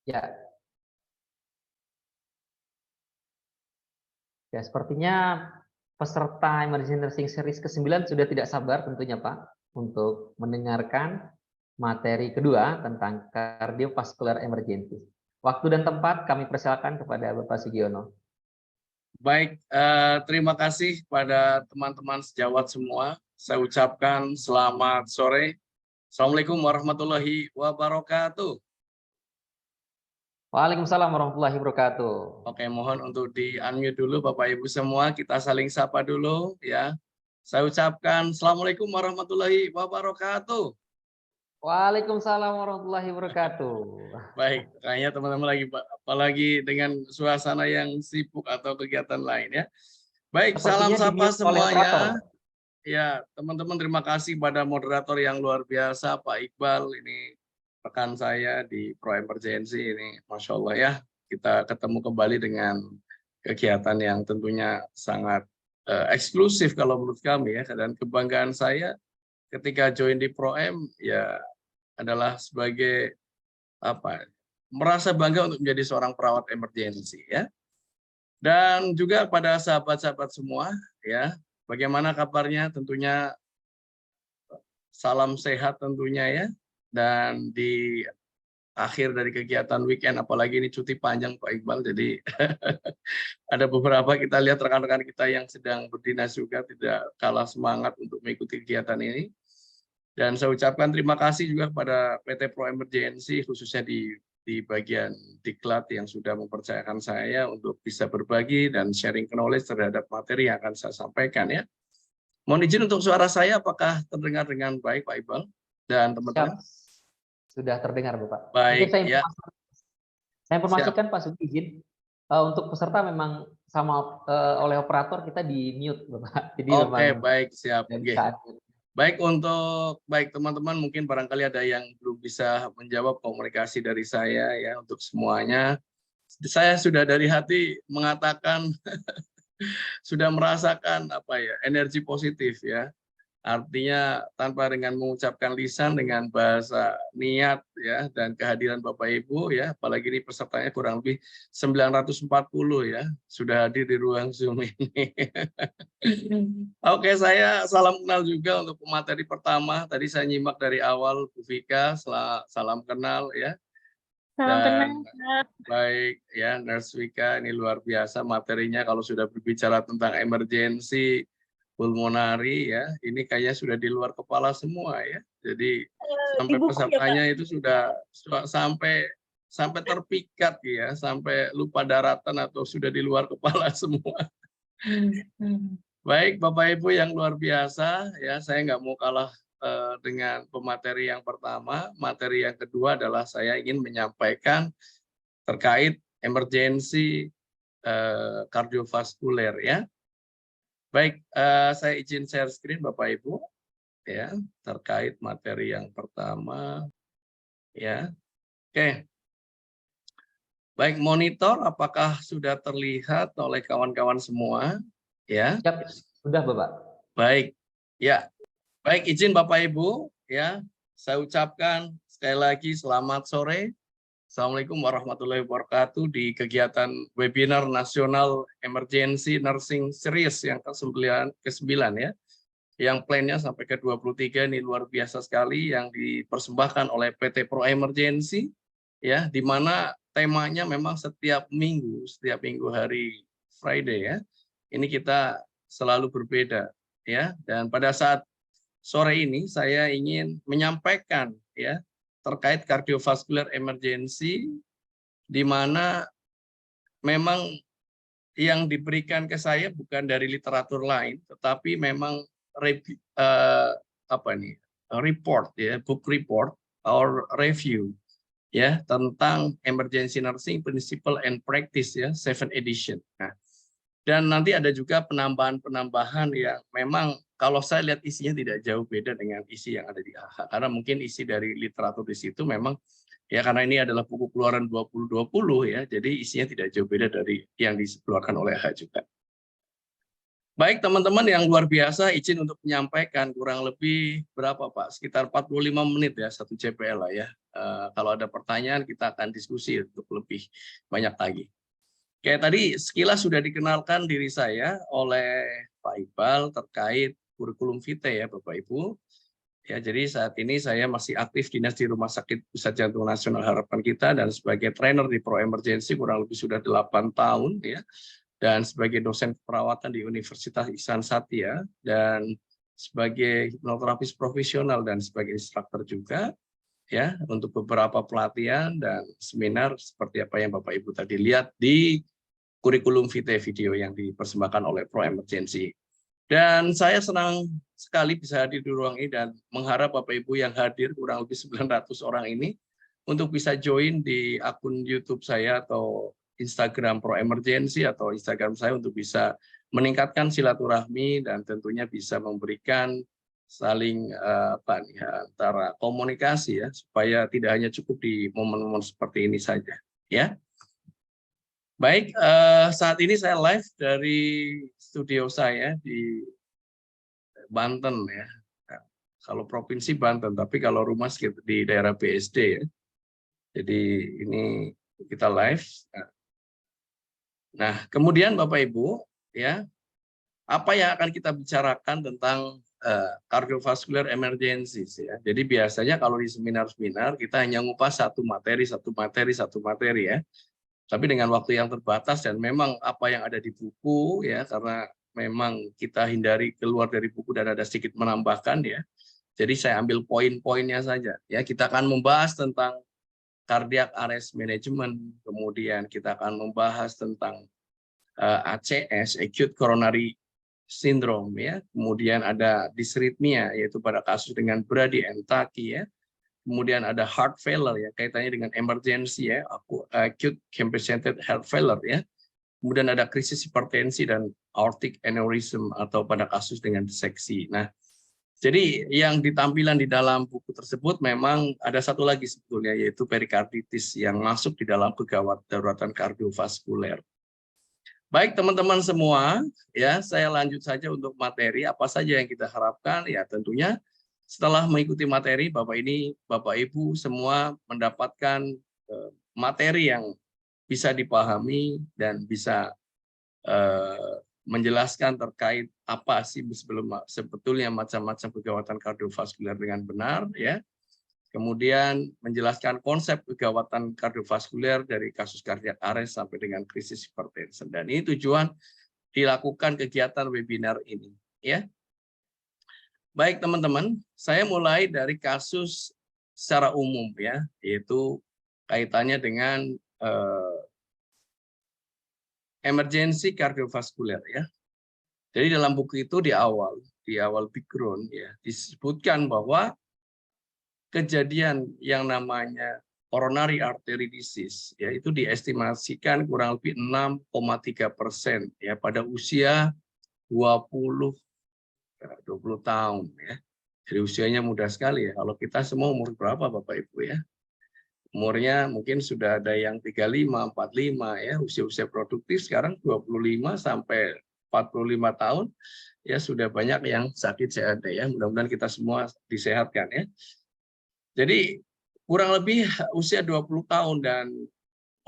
Ya, ya sepertinya peserta Emergency Nursing Series ke-9 sudah tidak sabar tentunya Pak untuk mendengarkan materi kedua tentang cardiovascular emergency. Waktu dan tempat kami persilakan kepada Bapak Sugiono. Baik, terima kasih pada teman-teman sejawat semua. Saya ucapkan selamat sore. Assalamualaikum warahmatullahi wabarakatuh. Waalaikumsalam warahmatullahi wabarakatuh. Oke, mohon untuk di-unmute dulu Bapak Ibu semua, kita saling sapa dulu ya. Saya ucapkan Assalamualaikum warahmatullahi wabarakatuh. Waalaikumsalam warahmatullahi wabarakatuh. Baik, kayaknya teman-teman lagi, apalagi dengan suasana yang sibuk atau kegiatan lain ya. Baik, salam sapa semuanya. Ya, teman-teman terima kasih pada moderator yang luar biasa, Pak Iqbal. Ini rekan saya di Pro Emergency ini, Masya Allah ya. Kita ketemu kembali dengan kegiatan yang tentunya sangat eksklusif kalau menurut kami ya. Dan kebanggaan saya ketika join di Pro M ya adalah sebagai merasa bangga untuk menjadi seorang perawat emergency ya. Dan juga pada sahabat-sahabat semua ya, bagaimana kabarnya? Tentunya salam sehat tentunya ya. Dan di akhir dari kegiatan weekend, apalagi ini cuti panjang Pak Iqbal, jadi ada beberapa kita lihat rekan-rekan kita yang sedang berdinas juga tidak kalah semangat untuk mengikuti kegiatan ini. Dan saya ucapkan terima kasih juga kepada PT Pro Emergency, khususnya di bagian diklat yang sudah mempercayakan saya untuk bisa berbagi dan sharing knowledge terhadap materi yang akan saya sampaikan ya. Mohon izin untuk suara saya apakah terdengar dengan baik Pak Iqbal dan teman-teman? Sudah terdengar Bapak. Baik ya. Saya informasikan Pak Sugi izin untuk peserta memang sama oleh operator kita di mute Bapak. Jadi oke, baik siap. Baik untuk teman-teman mungkin barangkali ada yang belum bisa menjawab komunikasi dari saya ya untuk semuanya. Saya sudah dari hati mengatakan sudah merasakan energi positif ya. Artinya tanpa dengan mengucapkan lisan, dengan bahasa niat ya dan kehadiran Bapak Ibu ya, apalagi ini pesertanya kurang lebih 940 ya, sudah hadir di ruang Zoom ini. Oke, saya salam kenal juga untuk pemateri pertama. Tadi saya nyimak dari awal Bu Vika, salam kenal ya. Salam kenal. Baik ya, Nurse Vika ini luar biasa materinya kalau sudah berbicara tentang emergency pulmonari ya, ini kayaknya sudah di luar kepala semua ya. Jadi sampai pesertanya itu sudah sampai terpikat ya, sampai lupa daratan atau sudah di luar kepala semua. Baik Bapak Ibu yang luar biasa ya, saya nggak mau kalah dengan pemateri yang pertama. Materi yang kedua adalah saya ingin menyampaikan terkait emergensi kardiovaskuler ya. Baik, saya izin share screen Bapak Ibu ya terkait materi yang pertama ya. Oke. Baik, monitor apakah sudah terlihat oleh kawan-kawan semua ya? Siap, sudah Bapak. Baik. Ya. Baik, izin Bapak Ibu ya. Saya ucapkan sekali lagi selamat sore. Assalamualaikum warahmatullahi wabarakatuh di kegiatan webinar nasional Emergency Nursing Series yang ke-9 ya. Yang plannya sampai ke-23 ini luar biasa sekali yang dipersembahkan oleh PT Pro Emergency ya, di mana temanya memang setiap minggu hari Friday ya. Ini kita selalu berbeda ya. Dan pada saat sore ini saya ingin menyampaikan ya terkait cardiovascular emergency, di mana memang yang diberikan ke saya bukan dari literatur lain, tetapi memang report ya, book report or review ya tentang emergency nursing principle and practice ya, 7 edition. Nah, dan nanti ada juga penambahan-penambahan yang memang kalau saya lihat isinya tidak jauh beda dengan isi yang ada di AHA, karena mungkin isi dari literatur di situ memang ya karena ini adalah buku keluaran 2020 ya, jadi isinya tidak jauh beda dari yang dikeluarkan oleh AHA juga. Baik teman-teman yang luar biasa, izin untuk menyampaikan kurang lebih berapa Pak? Sekitar 45 menit ya, satu CPL lah ya. Kalau ada pertanyaan kita akan diskusi untuk lebih banyak lagi. Kayak tadi sekilas sudah dikenalkan diri saya oleh Pak Iqbal terkait kurikulum vitae ya Bapak Ibu. Ya, jadi saat ini saya masih aktif dinas di Rumah Sakit Pusat Jantung Nasional Harapan Kita dan sebagai trainer di Pro Emergency kurang lebih sudah 8 tahun ya. Dan sebagai dosen keperawatan di Universitas Ihsan Satya dan sebagai hipnoterapis profesional dan sebagai instruktur juga ya untuk beberapa pelatihan dan seminar seperti apa yang Bapak Ibu tadi lihat di kurikulum vitae video yang dipersembahkan oleh Pro Emergency. Dan saya senang sekali bisa hadir di ruang ini dan mengharap Bapak Ibu yang hadir kurang lebih 900 orang ini untuk bisa join di akun YouTube saya atau Instagram Pro Emergency atau Instagram saya untuk bisa meningkatkan silaturahmi dan tentunya bisa memberikan saling antara komunikasi ya supaya tidak hanya cukup di momen-momen seperti ini saja ya. Baik, saat ini saya live dari studio saya di Banten ya. Nah, kalau provinsi Banten, tapi kalau rumah di daerah BSD ya. Jadi ini kita live. Nah, kemudian Bapak Ibu ya, apa yang akan kita bicarakan tentang cardiovascular emergencies ya. Jadi biasanya kalau di seminar-seminar kita hanya ngupas satu materi ya. Tapi dengan waktu yang terbatas dan memang apa yang ada di buku ya, karena memang kita hindari keluar dari buku dan ada sedikit menambahkan ya. Jadi saya ambil poin-poinnya saja ya. Kita akan membahas tentang cardiac arrest management, kemudian kita akan membahas tentang ACS, acute coronary syndrome ya. Kemudian ada dysrhythmia yaitu pada kasus dengan brady and tachy ya. Kemudian ada heart failure ya, kaitannya dengan emergency ya, acute compensated heart failure ya. Kemudian ada krisis hipertensi dan aortic aneurysm atau pada kasus dengan diseksi. Nah, jadi yang ditampilan di dalam buku tersebut memang ada satu lagi sebetulnya yaitu perikarditis yang masuk di dalam kegawat daruratan kardiovaskuler. Baik teman-teman semua, ya saya lanjut saja untuk materi apa saja yang kita harapkan ya tentunya. Setelah mengikuti materi, Bapak Ibu semua mendapatkan materi yang bisa dipahami dan bisa menjelaskan terkait apa sih sebetulnya macam-macam kegawatan kardiovaskuler dengan benar ya. Kemudian menjelaskan konsep kegawatan kardiovaskuler dari kasus cardiac arrest sampai dengan krisis hipertension. Dan ini tujuan dilakukan kegiatan webinar ini ya. Baik teman-teman, saya mulai dari kasus secara umum ya, yaitu kaitannya dengan emergency kardiovaskuler ya. Jadi dalam buku itu di awal background ya disebutkan bahwa kejadian yang namanya coronary artery disease ya itu diestimasikan kurang lebih 6,3% ya pada usia 20 tahun ya. Jadi usianya muda sekali ya. Kalau kita semua umur berapa Bapak Ibu ya? Umurnya mungkin sudah ada yang 35, 45 ya, usia-usia produktif sekarang 25 sampai 45 tahun ya sudah banyak yang sakit sehat ya. Mudah-mudahan kita semua disehatkan ya. Jadi kurang lebih usia 20 tahun dan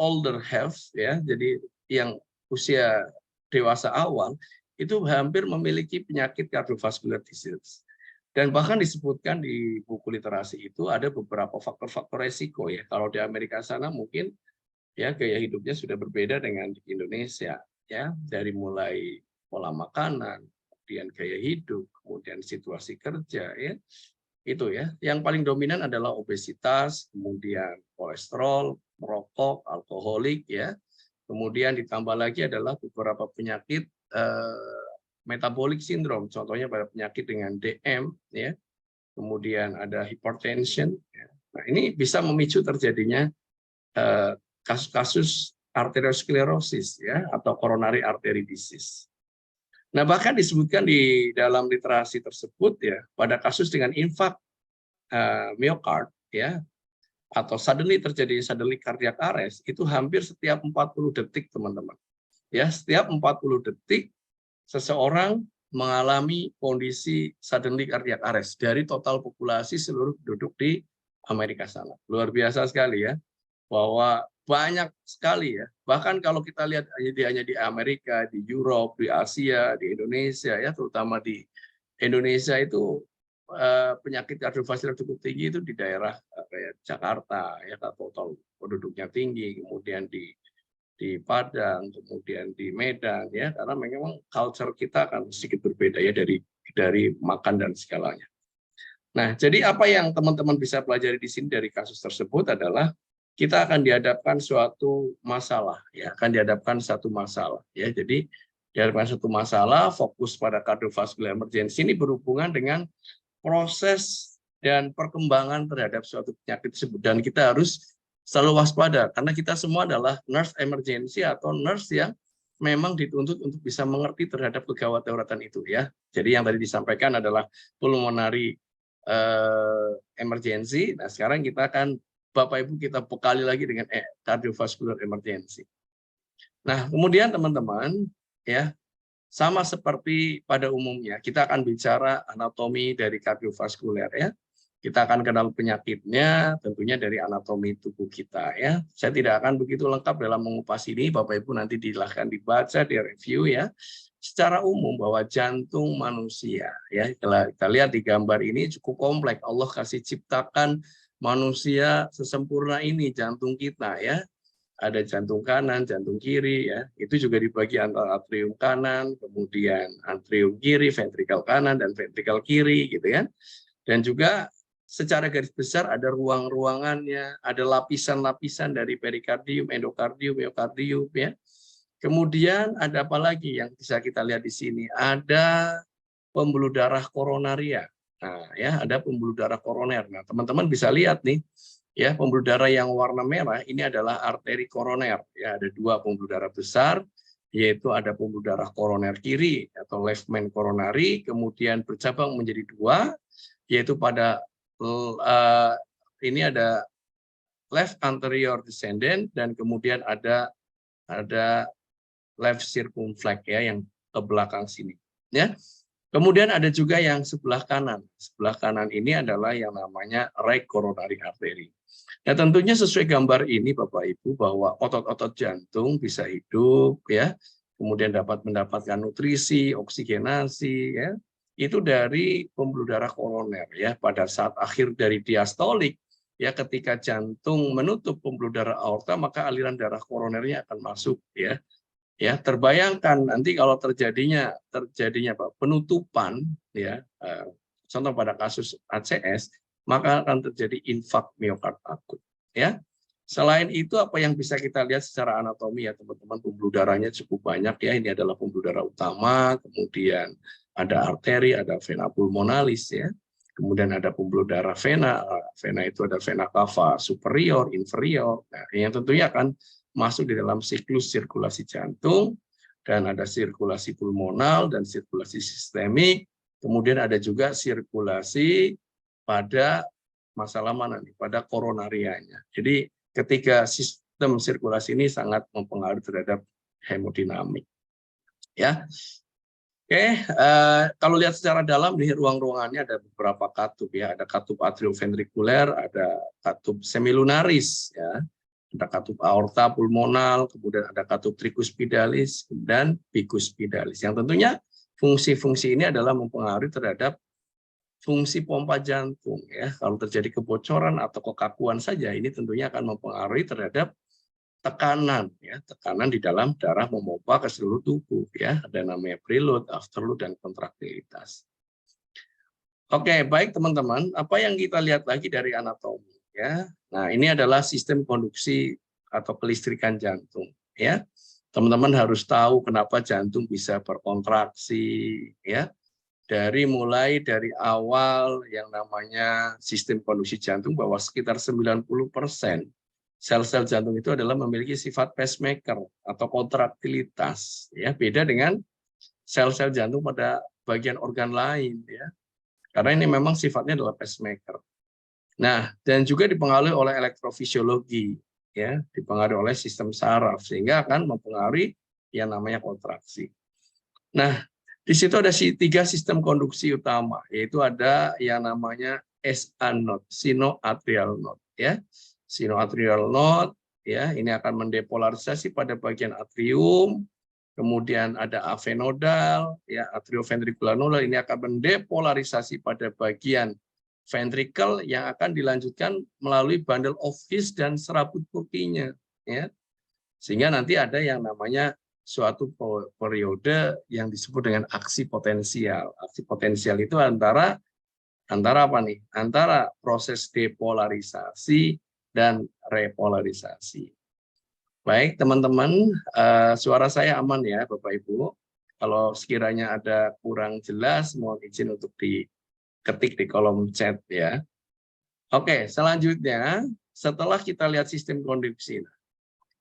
older health ya. Jadi yang usia dewasa awal itu hampir memiliki penyakit kardiovaskular disease. Dan bahkan disebutkan di buku literasi itu ada beberapa faktor-faktor resiko ya. Kalau di Amerika sana mungkin ya gaya hidupnya sudah berbeda dengan di Indonesia ya. Dari mulai pola makanan, kemudian gaya hidup, kemudian situasi kerja ya. Itu ya. Yang paling dominan adalah obesitas, kemudian kolesterol, merokok, alkoholik ya. Kemudian ditambah lagi adalah beberapa penyakit metabolic syndrome, contohnya pada penyakit dengan DM ya. Kemudian ada hypertension ya. Nah, ini bisa memicu terjadinya kasus-kasus arteriosklerosis ya atau coronary artery disease. Nah, bahkan disebutkan di dalam literasi tersebut ya, pada kasus dengan infak miocard ya atau suddenly cardiac arrest itu hampir setiap 40 detik, teman-teman. Ya, setiap 40 detik seseorang mengalami kondisi suddenly cardiac arrest dari total populasi seluruh penduduk di Amerika sana. Luar biasa sekali ya, bahwa banyak sekali ya. Bahkan kalau kita lihat hanya di Amerika, di Eropa, di Asia, di Indonesia ya, terutama di Indonesia itu penyakit kardiovaskular cukup tinggi itu di daerah kayak Jakarta ya, total penduduknya tinggi, kemudian di Padang, kemudian di Medan ya, karena memang culture kita akan sedikit berbeda ya dari makan dan segalanya. Nah, jadi apa yang teman-teman bisa pelajari di sini dari kasus tersebut adalah kita akan dihadapkan suatu masalah ya, akan dihadapkan satu masalah ya. Jadi dihadapkan satu masalah, fokus pada cardiovascular emergency ini berhubungan dengan proses dan perkembangan terhadap suatu penyakit tersebut, dan kita harus selalu waspada karena kita semua adalah nurse emergency atau nurse yang memang dituntut untuk bisa mengerti terhadap kegawat-daulatan itu ya. Jadi yang tadi disampaikan adalah pulmonary emergency. Nah, sekarang kita akan Bapak Ibu kita bekali lagi dengan cardiovascular emergency. Nah, kemudian teman-teman ya, sama seperti pada umumnya, kita akan bicara anatomi dari kardiovaskuler ya. Kita akan kenal penyakitnya tentunya dari anatomi tubuh kita ya. Saya tidak akan begitu lengkap dalam mengupas ini, Bapak Ibu nanti silahkan dibaca, di review ya. Secara umum bahwa jantung manusia ya, kita lihat di gambar ini cukup kompleks. Allah kasih ciptakan manusia sesempurna ini jantung kita ya. Ada jantung kanan, jantung kiri ya. Itu juga dibagi antara atrium kanan, kemudian atrium kiri, ventrikel kanan dan ventrikel kiri gitu ya. Dan juga secara garis besar ada ruang-ruangannya, ada lapisan-lapisan dari perikardium, endokardium, miokardium ya. Kemudian ada apa lagi yang bisa kita lihat di sini? Ada pembuluh darah koronaria. Nah, ya, ada pembuluh darah koroner. Nah, teman-teman bisa lihat nih, ya, pembuluh darah yang warna merah ini adalah arteri koroner. Ya, ada dua pembuluh darah besar, yaitu ada pembuluh darah koroner kiri atau left main coronary, kemudian bercabang menjadi dua, yaitu pada ini ada left anterior descendant dan kemudian ada left circumflex ya yang ke belakang sini. Ya. Kemudian ada juga yang sebelah kanan. Sebelah kanan ini adalah yang namanya right coronary artery. Nah, tentunya sesuai gambar ini Bapak Ibu bahwa otot-otot jantung bisa hidup ya, kemudian dapat mendapatkan nutrisi, oksigenasi ya. Itu dari pembuluh darah koroner ya. Pada saat akhir dari diastolik ya, ketika jantung menutup pembuluh darah aorta maka aliran darah koronernya akan masuk ya. Ya, terbayangkan nanti kalau terjadinya penutupan ya, contoh pada kasus ACS, maka akan terjadi infak miokard akut ya. Selain itu apa yang bisa kita lihat secara anatomi ya teman-teman, pembuluh darahnya cukup banyak ya. Ini adalah pembuluh darah utama, kemudian ada arteri, ada vena pulmonalis ya. Kemudian ada pembuluh darah vena. Vena itu ada vena cava superior, inferior. Nah, yang tentunya akan masuk di dalam siklus sirkulasi jantung, dan ada sirkulasi pulmonal dan sirkulasi sistemik, kemudian ada juga sirkulasi pada masalah mana nih, pada koronarianya. Jadi ketika sistem sirkulasi ini sangat mempengaruhi terhadap hemodinamik. Ya, oke. Kalau lihat secara dalam di ruang-ruangannya ada beberapa katup ya, ada katup atrioventrikuler, ada katup semilunaris ya. Ada katup aorta pulmonal, kemudian ada katup tricuspidalis dan bicuspidalis. Yang tentunya fungsi-fungsi ini adalah mempengaruhi terhadap fungsi pompa jantung ya. Kalau terjadi kebocoran atau kekakuan saja ini tentunya akan mempengaruhi terhadap tekanan ya, tekanan di dalam darah memompa ke seluruh tubuh ya. Ada namanya preload, afterload dan kontraktilitas. Oke, baik teman-teman. Apa yang kita lihat lagi dari anatomi ya? Nah, ini adalah sistem konduksi atau kelistrikan jantung ya. Teman-teman harus tahu kenapa jantung bisa berkontraksi ya. Mulai dari awal yang namanya sistem konduksi jantung bahwa sekitar 90% sel-sel jantung itu adalah memiliki sifat pacemaker atau kontraktilitas ya, beda dengan sel-sel jantung pada bagian organ lain ya. Karena ini memang sifatnya adalah pacemaker. Nah, dan juga dipengaruhi oleh elektrofisiologi, ya, dipengaruhi oleh sistem saraf, sehingga akan mempengaruhi yang namanya kontraksi. Nah, di situ ada 3 sistem konduksi utama, yaitu ada yang namanya SA node, sinoatrial node, ya. Sinoatrial node, ya, ini akan mendepolarisasi pada bagian atrium. Kemudian ada AV nodal, ya, atrioventricular nodal, ini akan mendepolarisasi pada bagian ventricle yang akan dilanjutkan melalui bundle of His dan serabut Purkinje, ya. Sehingga nanti ada yang namanya suatu periode yang disebut dengan aksi potensial. Aksi potensial itu antara apa nih? Antara proses depolarisasi dan repolarisasi. Baik, teman-teman, suara saya aman ya, Bapak Ibu. Kalau sekiranya ada kurang jelas, mohon izin untuk diketik di kolom chat ya. Oke, selanjutnya setelah kita lihat sistem konduksi,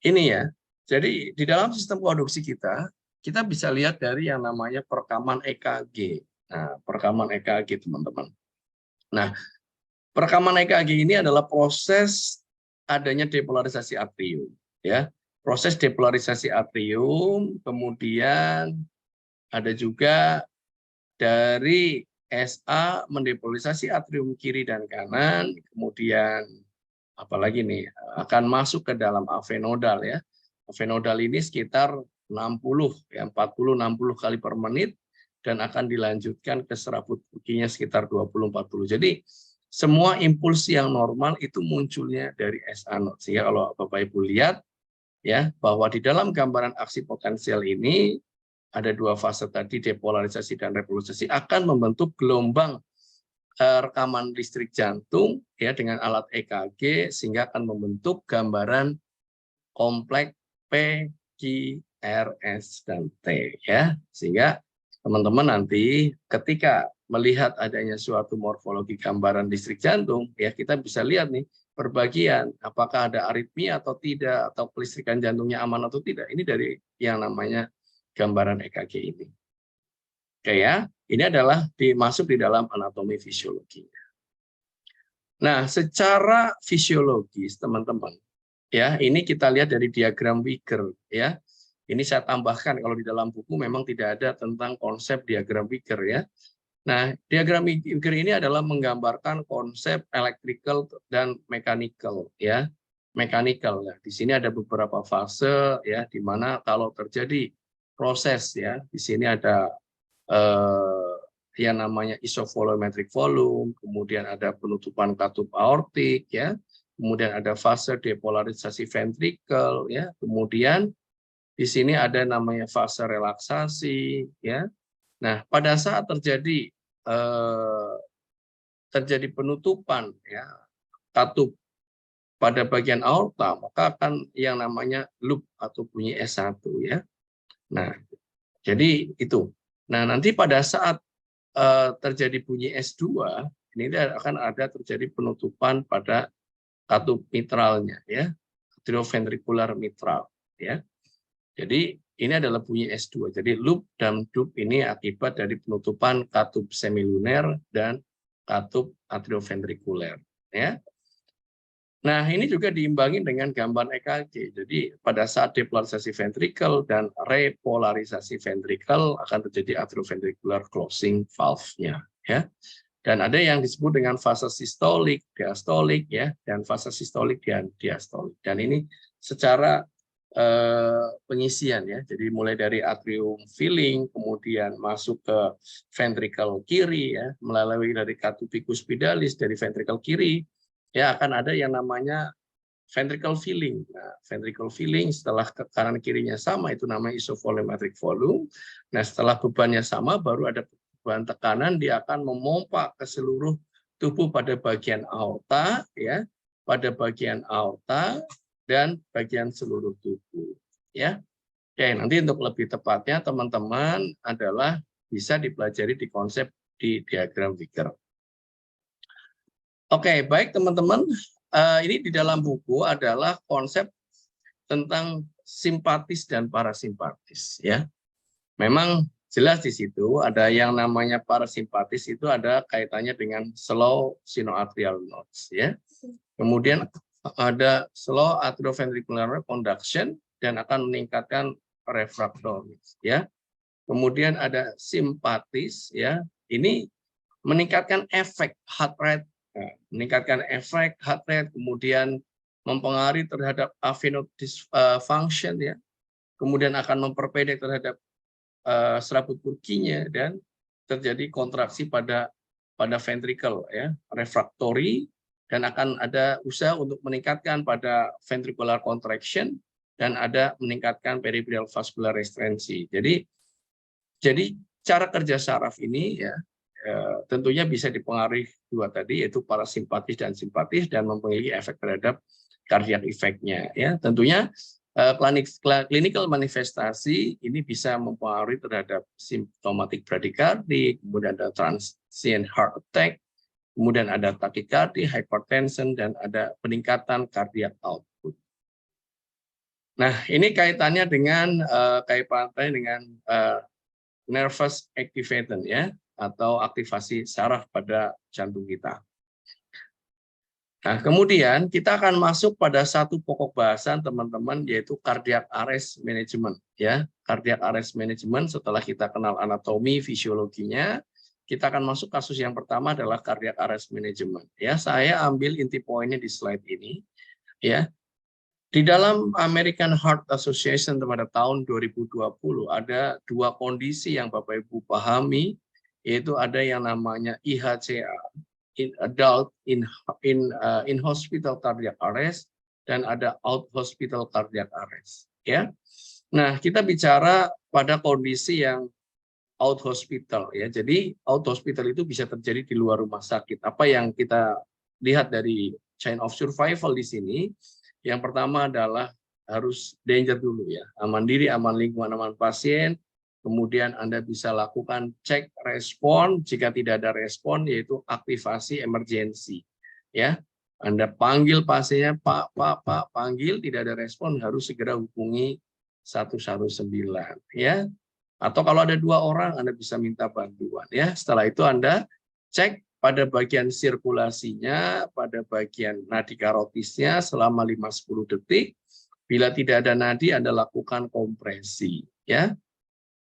ini ya. Jadi di dalam sistem konduksi kita bisa lihat dari yang namanya perekaman EKG. Nah, perekaman EKG, teman-teman. Nah, perekaman EKG ini adalah proses adanya depolarisasi atrium, ya. Proses depolarisasi atrium, kemudian ada juga dari SA mendepolarisasi atrium kiri dan kanan, kemudian apalagi nih akan masuk ke dalam AV nodal ya. AV nodal ini sekitar 60 ya, 40-60 kali per menit dan akan dilanjutkan ke serabut Purkinje sekitar 20-40. Jadi semua impuls yang normal itu munculnya dari SA node. Sehingga kalau Bapak Ibu lihat ya, bahwa di dalam gambaran aksi potensial ini ada 2 fase tadi, depolarisasi dan repolarisasi, akan membentuk gelombang rekaman listrik jantung ya dengan alat EKG, sehingga akan membentuk gambaran kompleks P, Q, R, S, dan T ya. Sehingga teman-teman nanti ketika melihat adanya suatu morfologi gambaran listrik jantung ya, kita bisa lihat nih perbagian, apakah ada aritmia atau tidak, atau kelistrikan jantungnya aman atau tidak. Ini dari yang namanya gambaran EKG ini. Oke ya, ini adalah dimasuk di dalam anatomi fisiologinya. Nah, secara fisiologis, teman-teman, ya ini kita lihat dari diagram Wigger, ya. Ini saya tambahkan, kalau di dalam buku memang tidak ada tentang konsep diagram Wigger, ya. Nah, diagram Wigger ini adalah menggambarkan konsep electrical dan mechanical, ya. Mechanical, ya. Di sini ada beberapa fase, ya, di mana kalau terjadi proses, ya, di sini ada yang namanya isovolumetric volume, kemudian ada penutupan katup aortik, ya, kemudian ada fase depolarisasi ventricle, ya, kemudian di sini ada namanya fase relaksasi, ya. Nah, pada saat terjadi penutupan ya katup pada bagian aorta, maka akan yang namanya loop atau bunyi S1 ya. Nah, jadi itu. Nah, nanti pada saat terjadi bunyi S2, ini akan ada terjadi penutupan pada katup mitralnya ya, atrioventricular mitral ya. Jadi ini adalah bunyi S2. Jadi loop dan dup ini akibat dari penutupan katup semiluner dan katup atrioventrikuler ya. Nah, ini juga diimbangi dengan gambar EKG. Jadi pada saat depolarisasi ventricle dan repolarisasi ventricle akan terjadi atrioventricular closing valve-nya ya. Dan ada yang disebut dengan fase sistolik, diastolik ya, dan fase sistolik dan diastolik. Dan ini secara pengisian ya. Jadi mulai dari atrium filling, kemudian masuk ke ventricle kiri ya, melalui dari catupicus pidalis dari ventricle kiri ya, akan ada yang namanya ventricle filling. Nah, ventricle filling setelah ke kanan kirinya sama itu namanya isovolumetric volume. Nah, setelah bebannya sama baru ada perubahan tekanan, dia akan memompa ke seluruh tubuh pada bagian aorta, ya, pada bagian aorta dan bagian seluruh tubuh, ya. Oke, nanti untuk lebih tepatnya teman-teman adalah bisa dipelajari di konsep di diagram Wicker. Oke, baik teman-teman, ini di dalam buku adalah konsep tentang simpatis dan parasimpatis, ya. Memang jelas di situ ada yang namanya parasimpatis, itu ada kaitannya dengan slow sinoatrial nodes, ya. Kemudian ada slow atrioventricular conduction dan akan meningkatkan refraktoris, ya. Kemudian ada simpatis, ya. Ini meningkatkan efek heart rate, meningkatkan efek heart rate, kemudian mempengaruhi terhadap aveno dysfunction, ya. Kemudian akan memperpendek terhadap serabut Purkinje dan terjadi kontraksi pada ventricle, ya, refraktori, dan akan ada usaha untuk meningkatkan pada ventricular contraction dan ada meningkatkan peripheral vascular restensi. Jadi cara kerja saraf ini, ya, tentunya bisa dipengaruhi dua tadi, yaitu parasimpatis dan simpatis, dan memiliki efek terhadap cardiac effect-nya, ya. Tentunya clinical manifestasi ini bisa mempengaruhi terhadap symptomatic bradycardia, kemudian ada transient heart attack, kemudian ada tachycardia, hypertension, dan ada peningkatan cardiac output. Nah, ini kaitannya dengan nervous activation, ya, atau aktivasi saraf pada jantung kita. Nah, kemudian kita akan masuk pada satu pokok bahasan teman-teman, yaitu cardiac arrest management, ya. Cardiac arrest management, setelah kita kenal anatomi, fisiologinya, kita akan masuk kasus yang pertama adalah cardiac arrest management, ya. Saya ambil inti poinnya di slide ini, ya. Di dalam American Heart Association pada tahun 2020 ada dua kondisi yang Bapak Ibu pahami, yaitu ada yang namanya IHCA, adult in hospital cardiac arrest, dan ada out hospital cardiac arrest, ya. Nah, kita bicara pada kondisi yang out hospital, ya. Jadi out hospital itu bisa terjadi di luar rumah sakit. Apa yang kita lihat dari chain of survival di sini, yang pertama adalah harus danger dulu, ya. Aman diri, aman lingkungan, aman pasien. Kemudian Anda bisa lakukan cek respon. Jika tidak ada respon, yaitu aktivasi emergensi, ya. Anda panggil pasiennya, Pak, panggil, tidak ada respon, harus segera hubungi 119, ya. Atau kalau ada dua orang, Anda bisa minta bantuan, ya. Setelah itu Anda cek pada bagian sirkulasinya, pada bagian nadi karotisnya selama 5-10 detik. Bila tidak ada nadi, Anda lakukan kompresi, ya.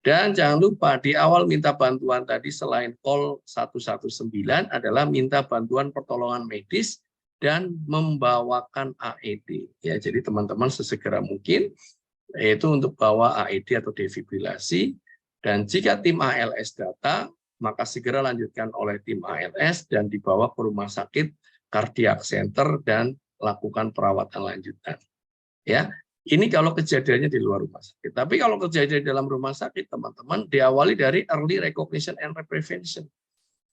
Dan jangan lupa di awal minta bantuan tadi, selain call 119 adalah minta bantuan pertolongan medis dan membawakan AED, ya. Jadi teman-teman sesegera mungkin, yaitu untuk bawa AED atau defibrilasi. Dan jika tim ALS datang, maka segera lanjutkan oleh tim ALS dan dibawa ke rumah sakit cardiac center dan lakukan perawatan lanjutan, ya. Ini kalau kejadiannya di luar rumah sakit. Tapi kalau kejadian di dalam rumah sakit, teman-teman, diawali dari early recognition and prevention,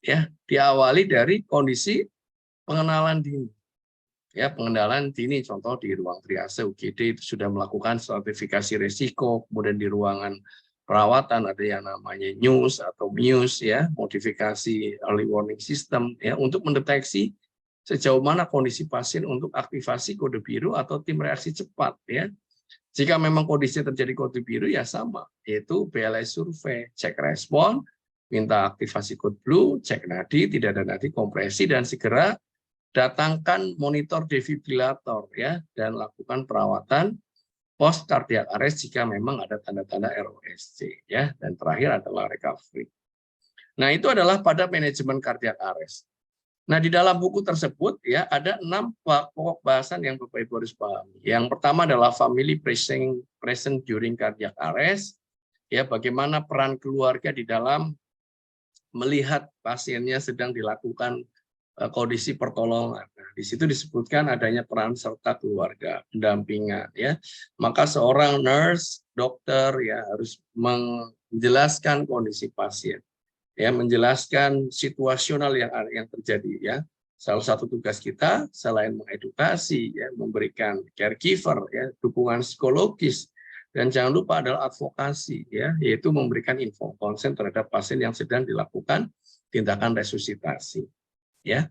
ya. Diawali dari kondisi pengenalan dini, ya. Pengenalan dini, contoh di ruang triase UGD itu sudah melakukan stratifikasi risiko, kemudian di ruangan perawatan ada yang namanya NEWS atau MUSE, ya, modifikasi early warning system, ya, untuk mendeteksi sejauh mana kondisi pasien untuk aktivasi kode biru atau tim reaksi cepat, ya. Jika memang kondisi terjadi kode biru, ya sama, yaitu BLS survei, cek respon, minta aktivasi kode blue, cek nadi, tidak ada nadi, kompresi, dan segera datangkan monitor defibrilator, ya, dan lakukan perawatan post cardiac arrest jika memang ada tanda-tanda ROSC, ya. Dan terakhir adalah recovery. Nah, itu adalah pada manajemen cardiac arrest. Nah, di dalam buku tersebut, ya, ada 6 pokok bahasan yang Bapak Ibu harus pahami. Yang pertama adalah family present during cardiac arrest, ya, bagaimana peran keluarga di dalam melihat pasiennya sedang dilakukan kondisi pertolongan. Nah, di situ disebutkan adanya peran serta keluarga, pendampingan, ya. Maka seorang nurse, dokter, ya, harus menjelaskan kondisi pasien, ya, menjelaskan situasional yang terjadi ya. Salah satu tugas kita selain mengedukasi ya, memberikan caregiver ya, dukungan psikologis, dan jangan lupa adalah advokasi ya, yaitu memberikan info konsen terhadap pasien yang sedang dilakukan tindakan resusitasi ya.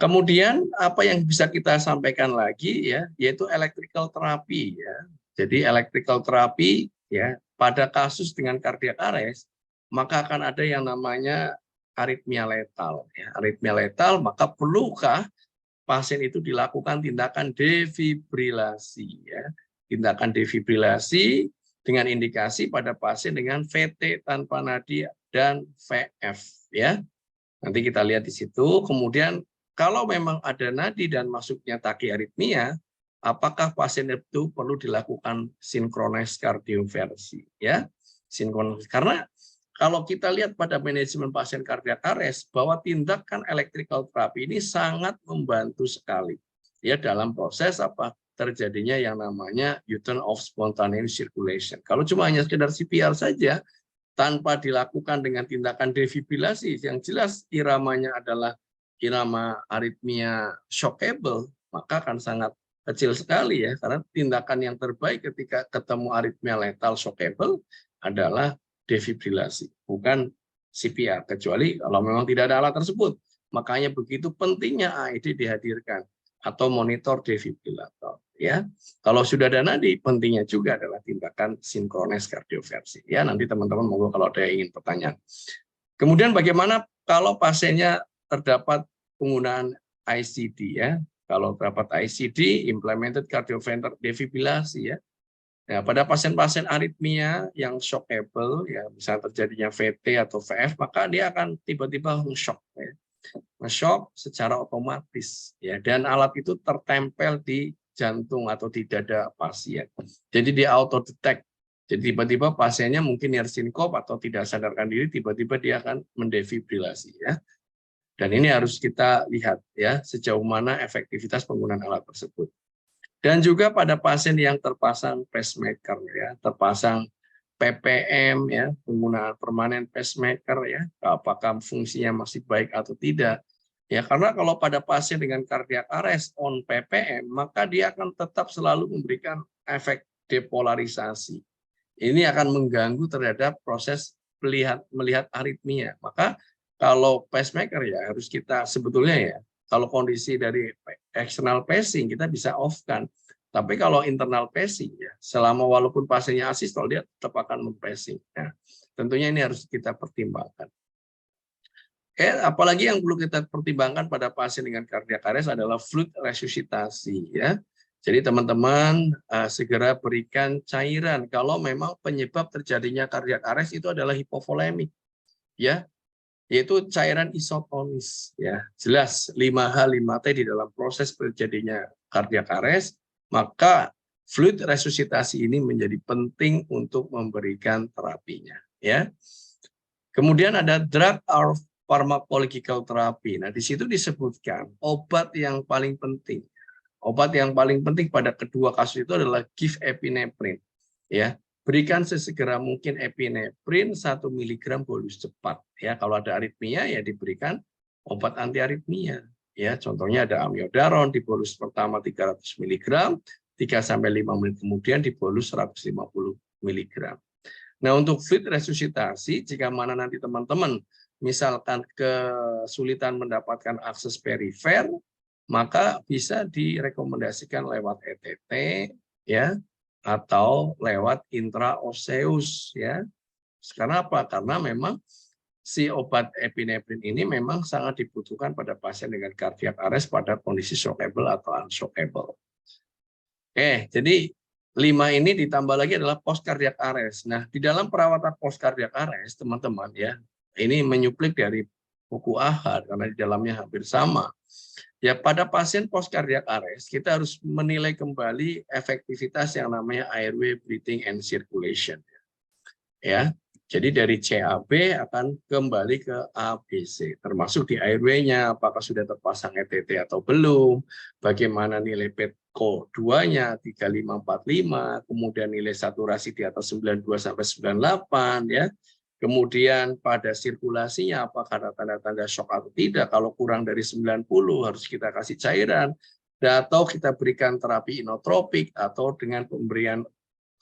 Kemudian apa yang bisa kita sampaikan lagi ya, yaitu electrical therapy ya. Jadi electrical therapy ya, pada kasus dengan cardiac arrest maka akan ada yang namanya aritmia letal ya. Aritmia letal, maka perlukah pasien itu dilakukan tindakan defibrilasi ya. Tindakan defibrilasi dengan indikasi pada pasien dengan VT tanpa nadi dan VF ya. Nanti kita lihat di situ. Kemudian kalau memang ada nadi dan masuknya tachyarrhythmia, apakah pasien itu perlu dilakukan sinkronis kardioversi ya? Sinkronis, karena kalau kita lihat pada manajemen pasien cardiac arrest bahwa tindakan electrical therapy ini sangat membantu sekali ya dalam proses apa terjadinya yang namanya U-turn of spontaneous circulation. Kalau cuma hanya sekedar CPR saja tanpa dilakukan dengan tindakan defibrilasi yang jelas iramanya adalah irama aritmia shockable, maka akan sangat kecil sekali ya, karena tindakan yang terbaik ketika ketemu aritmia letal shockable adalah defibrilasi, bukan CPR, kecuali kalau memang tidak ada alat tersebut. Makanya begitu pentingnya AED dihadirkan atau monitor defibrilator ya. Kalau sudah ada nadi, pentingnya juga adalah tindakan sinkronis kardioversi ya. Nanti teman-teman monggo kalau ada yang ingin pertanyaan. Kemudian bagaimana kalau pasiennya terdapat penggunaan ICD ya. Kalau terdapat ICD, implemented cardiovascular defibrilasi ya. Ya, pada pasien-pasien aritmia yang shockable, ya, misalnya terjadinya VT atau VF, maka dia akan tiba-tiba nge-shock, ya. Nge-shock secara otomatis, ya, dan alat itu tertempel di jantung atau di dada pasien. Jadi dia auto-detect. Jadi tiba-tiba pasiennya mungkin near-syncop atau tidak sadarkan diri, tiba-tiba dia akan mendefibrilasi, ya. Dan ini harus kita lihat, ya, sejauh mana efektivitas penggunaan alat tersebut. Dan juga pada pasien yang terpasang pacemaker ya, terpasang PPM ya, penggunaan permanen pacemaker ya, apakah fungsinya masih baik atau tidak. Ya, karena kalau pada pasien dengan cardiac arrest on PPM, maka dia akan tetap selalu memberikan efek depolarisasi. Ini akan mengganggu terhadap proses melihat aritmia. Maka kalau pacemaker ya harus kita sebetulnya ya, kalau kondisi dari external pacing kita bisa off-kan. Tapi kalau internal pacing ya, selama walaupun pasiennya asistol dia tetap akan mempacing. Ya. Tentunya ini harus kita pertimbangkan. Apalagi yang perlu kita pertimbangkan pada pasien dengan cardiac arrest adalah fluid resusitasi ya. Jadi teman-teman segera berikan cairan kalau memang penyebab terjadinya cardiac arrest itu adalah hipovolemik ya. Yaitu cairan isotonis ya. Jelas 5H 5T di dalam proses terjadinya cardiac arrest, maka fluid resusitasi ini menjadi penting untuk memberikan terapinya ya. Kemudian ada drug or pharmacological therapy. Nah, di situ disebutkan obat yang paling penting. Obat yang paling penting pada kedua kasus itu adalah give epinephrine ya. Berikan sesegera mungkin epinephrine 1 mg bolus cepat ya. Kalau ada aritmia ya diberikan obat anti aritmia ya. Contohnya ada amiodaron di bolus pertama 300 mg, 3-5 menit kemudian di bolus 150 mg. Nah, untuk fluid resusitasi jika mana nanti teman-teman misalkan kesulitan mendapatkan akses perifer, maka bisa direkomendasikan lewat ETT ya, atau lewat intraoseus ya. Karena apa? Karena memang si obat epinephrine ini memang sangat dibutuhkan pada pasien dengan cardiac arrest pada kondisi shockable atau unshockable. Oke, jadi 5 ini ditambah lagi adalah post cardiac arrest. Nah, di dalam perawatan post cardiac arrest, teman-teman ya, ini menyuplik dari buku AHAD karena di dalamnya hampir sama. Ya, pada pasien post cardiac arrest kita harus menilai kembali efektivitas yang namanya airway, breathing, and circulation. Ya, jadi dari CAB akan kembali ke ABC, termasuk di airway-nya, apakah sudah terpasang ETT atau belum, bagaimana nilai PETCO2-nya 3545, kemudian nilai saturasi di atas 92 sampai 98 ya. Kemudian pada sirkulasinya apakah ada tanda-tanda shock atau tidak. Kalau kurang dari 90 harus kita kasih cairan, atau kita berikan terapi inotropik atau dengan pemberian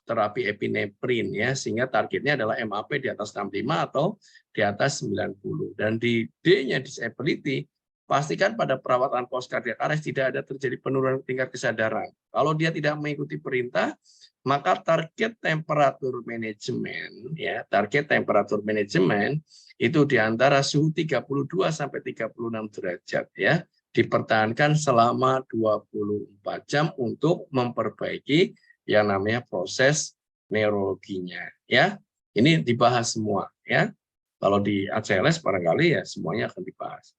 terapi epinefrin ya, sehingga targetnya adalah MAP di atas 65 atau di atas 90. Dan di D-nya disability, pastikan pada perawatan post cardiac arrest tidak ada terjadi penurunan tingkat kesadaran. Kalau dia tidak mengikuti perintah, maka target temperatur manajemen ya, target temperatur manajemen itu di antara suhu 32 sampai 36 derajat ya, dipertahankan selama 24 jam untuk memperbaiki yang namanya proses neurologinya ya. Ini dibahas semua ya. Kalau di ACLS barangkali ya semuanya akan dibahas.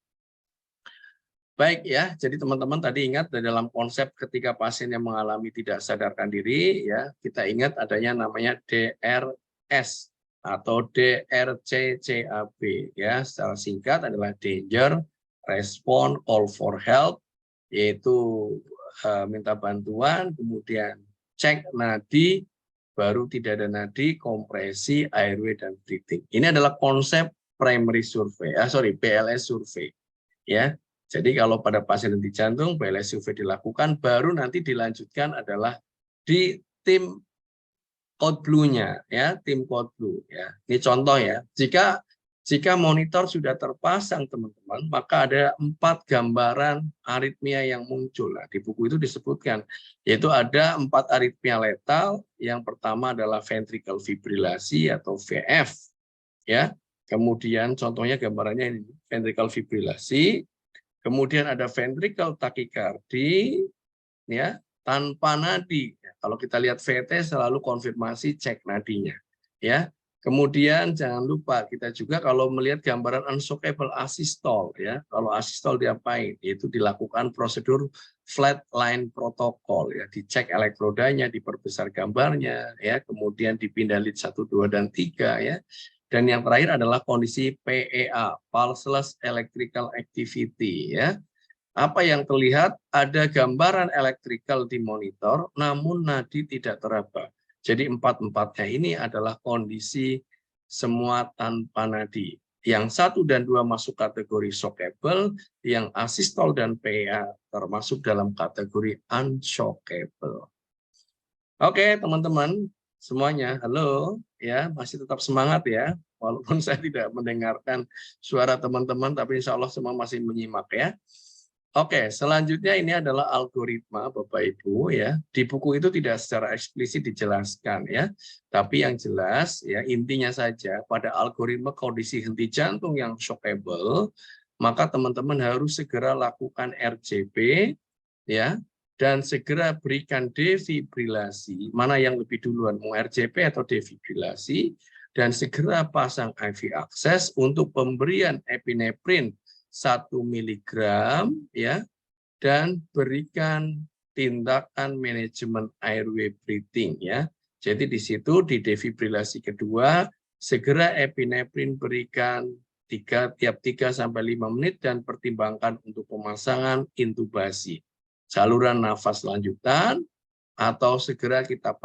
Baik ya, jadi teman-teman tadi ingat dalam konsep ketika pasien yang mengalami tidak sadarkan diri ya, kita ingat adanya namanya DRS atau DRCCAB ya. Secara singkat adalah danger, respond, call for help, yaitu minta bantuan, kemudian cek nadi, baru tidak ada nadi, kompresi, airway, dan breathing. Ini adalah konsep primary survey, BLS survey. Ya, jadi kalau pada pasien henti jantung, BLS survey dilakukan, baru nanti dilanjutkan adalah di tim code blue-nya, ya, tim code blue. Ya, ini contoh ya. Jika monitor sudah terpasang teman-teman, maka ada 4 gambaran aritmia yang muncul. Nah, di buku itu disebutkan, yaitu ada 4 aritmia letal. Yang pertama adalah ventricle fibrilasi atau VF. Ya, kemudian contohnya gambarannya ini, ventricle fibrilasi. Kemudian ada ventricle tachycardia, ya, tanpa nadi. Kalau kita lihat VT selalu konfirmasi cek nadinya. Ya. Kemudian jangan lupa kita juga kalau melihat gambaran unshockable asystole ya. Kalau asystole diapain? Itu dilakukan prosedur flat line protokol ya, dicek elektrodanya, diperbesar gambarnya ya, kemudian dipindah lead 1, 2 dan 3 ya. Dan yang terakhir adalah kondisi PEA, pulseless electrical activity ya. Apa yang terlihat? Ada gambaran elektrikal di monitor, namun nadi tidak teraba. Jadi 4-4-nya ini adalah kondisi semua tanpa nadi. Yang 1 dan 2 masuk kategori shockable, yang asystole dan PEA termasuk dalam kategori unshockable. Oke, teman-teman semuanya, halo, ya masih tetap semangat ya, walaupun saya tidak mendengarkan suara teman-teman, tapi insya Allah semua masih menyimak ya. Oke, selanjutnya ini adalah algoritma Bapak Ibu ya. Di buku itu tidak secara eksplisit dijelaskan ya. Tapi yang jelas ya intinya saja pada algoritma kondisi henti jantung yang shockable, maka teman-teman harus segera lakukan RJP ya dan segera berikan defibrilasi. Mana yang lebih duluan, mau RJP atau defibrilasi, dan segera pasang IV access untuk pemberian epinefrin 1 mg ya, dan berikan tindakan manajemen airway breathing ya. Jadi di situ di defibrilasi kedua segera epinefrin berikan tiap 3 sampai 5 menit dan pertimbangkan untuk pemasangan intubasi. Saluran nafas lanjutan atau segera kita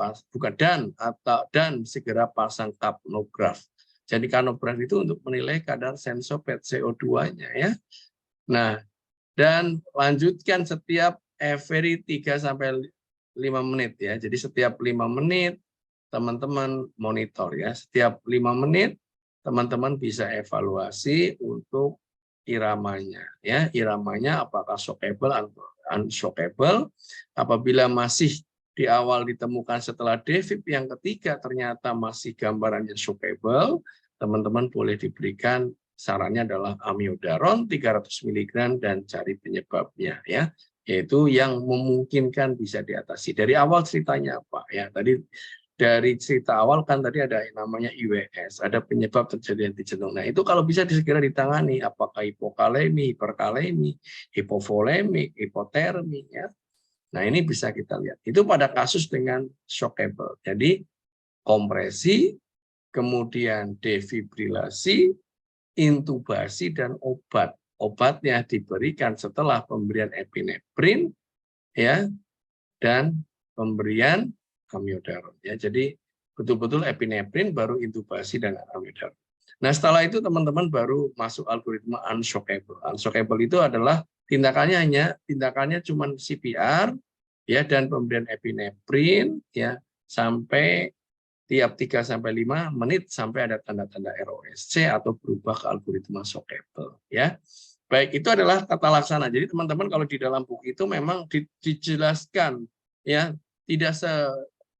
dan segera pasang kapnograf. Jadi kanograf itu untuk menilai kadar sensopet CO2-nya ya. Nah, dan lanjutkan setiap every 3 sampai 5 menit ya. Jadi setiap 5 menit teman-teman monitor ya. Setiap 5 menit teman-teman bisa evaluasi untuk iramanya ya. Iramanya apakah shockable atau unshockable. Apabila masih di awal ditemukan setelah defib yang ketiga ternyata masih gambarannya shockable, teman-teman boleh diberikan sarannya adalah amiodaron 300 mg dan cari penyebabnya ya, yaitu yang memungkinkan bisa diatasi. Dari awal ceritanya apa ya? Tadi dari cerita awal kan tadi ada yang namanya IWS, ada penyebab terjadi henti jantung. Nah, itu kalau bisa segera ditangani, apakah hipokalemi, hiperkalemi, hipovolemik, hipotermi ya. Nah, ini bisa kita lihat. Itu pada kasus dengan shockable. Jadi, kompresi, kemudian defibrilasi, intubasi, dan obat. Obatnya diberikan setelah pemberian epinefrin, ya, dan pemberian amiodaron. Ya. Jadi, betul-betul epinefrin, baru intubasi dan amiodaron. Nah, setelah itu teman-teman baru masuk algoritma unshockable. Unshockable itu adalah tindakannya cuma CPR ya dan pemberian epinefrin ya sampai tiap 3 sampai 5 menit sampai ada tanda-tanda ROSC atau berubah ke algoritma shockable ya. Baik, itu adalah tata laksana. Jadi teman-teman kalau di dalam buku itu memang dijelaskan ya, tidak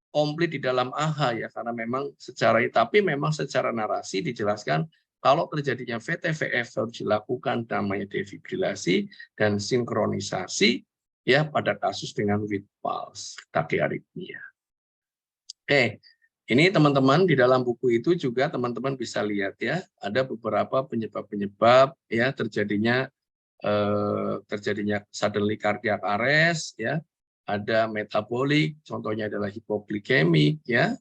komplit di dalam AHA ya, karena memang tapi memang secara narasi dijelaskan kalau terjadinya VTVF harus dilakukan namanya defibrilasi dan sinkronisasi ya pada kasus dengan with pulse tachyarrhythmia. Oke, ini teman-teman di dalam buku itu juga teman-teman bisa lihat ya, ada beberapa penyebab-penyebab ya terjadinya suddenly cardiac arrest ya, ada metabolik, contohnya adalah hipoglikemik ya,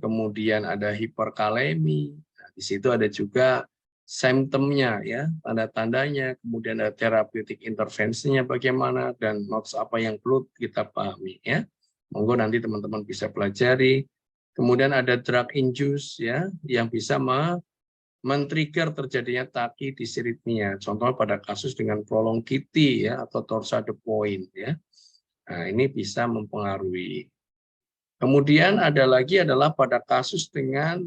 kemudian ada hiperkalemi. Nah, di situ ada juga simptomnya ya, tanda-tandanya, kemudian ada therapeutic intervensinya bagaimana dan notes apa yang perlu kita pahami ya. Monggo nanti teman-teman bisa pelajari. Kemudian ada drug induce ya yang bisa men-trigger terjadinya tachydyshrythmia. Contohnya pada kasus dengan prolonged QT ya atau torsade point ya. Nah, ini bisa mempengaruhi. Kemudian ada lagi adalah pada kasus dengan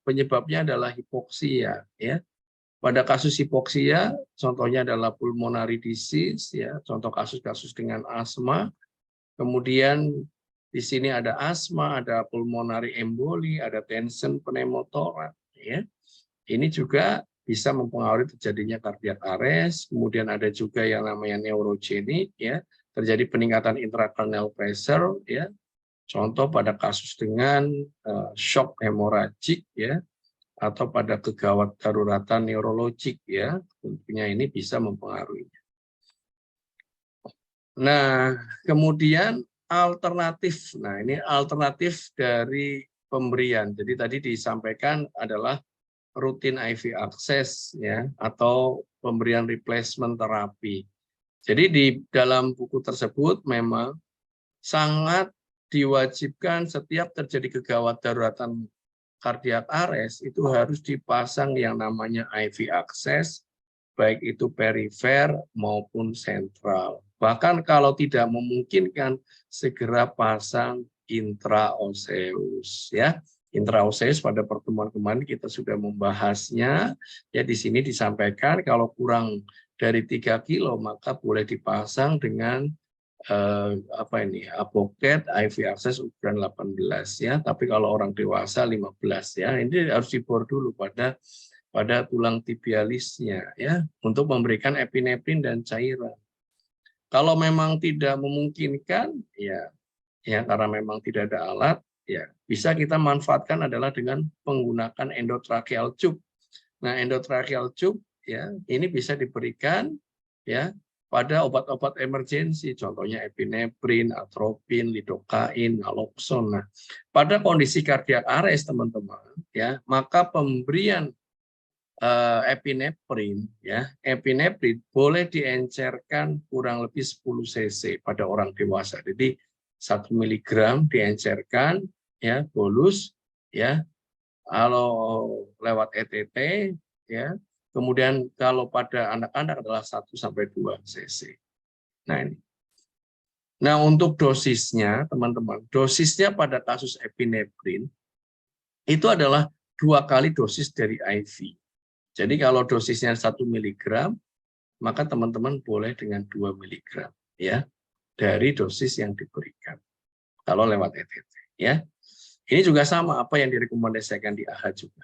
penyebabnya adalah hipoksia ya. Pada kasus hipoksia contohnya adalah pulmonary disease ya, contoh kasus-kasus dengan asma. Kemudian di sini ada asma, ada pulmonary emboli, ada tension pneumotoraks ya. Ini juga bisa mempengaruhi terjadinya cardiac arrest. Kemudian ada juga yang namanya neurogenik ya, terjadi peningkatan intracranial pressure ya. Contoh pada kasus dengan shock hemoragik ya, atau pada kegawat daruratan neurologik ya, tentunya ini bisa mempengaruhi. Nah, kemudian alternatif. Nah, ini alternatif dari pemberian. Jadi tadi disampaikan adalah rutin IV access ya, atau pemberian replacement terapi. Jadi di dalam buku tersebut memang sangat diwajibkan setiap terjadi kegawat daruratan cardiac arrest itu harus dipasang yang namanya IV access, baik itu perifer maupun sentral. Bahkan kalau tidak memungkinkan, segera pasang intraoseus ya. Intraoseus pada pertemuan kemarin kita sudah membahasnya. Ya di sini disampaikan kalau kurang dari 3 kilo maka boleh dipasang dengan Avocat IV access ukuran 18 ya, tapi kalau orang dewasa 15 ya. Ini harus dibor dulu pada tulang tibialisnya ya untuk memberikan epinefrin dan cairan. Kalau memang tidak memungkinkan ya karena memang tidak ada alat ya, bisa kita manfaatkan adalah dengan menggunakan endotracheal tube. Nah, endotracheal tube ya ini bisa diberikan ya pada obat-obat emergensi, contohnya epinefrin, atropin, lidocain, naloxone. Nah, pada kondisi cardiac arrest teman-teman ya, maka pemberian epinefrin boleh diencerkan kurang lebih 10 cc pada orang dewasa. Jadi 1 mg diencerkan ya bolus ya, kalau lewat ETT ya. Kemudian kalau pada anak-anak adalah 1 sampai 2 cc. Nah ini. Nah untuk dosisnya teman-teman, dosisnya pada kasus epinefrin itu adalah 2 kali dosis dari IV. Jadi kalau dosisnya 1 mg, maka teman-teman boleh dengan 2 mg ya dari dosis yang diberikan. Kalau lewat ETT ya. Ini juga sama apa yang direkomendasikan di AHA juga.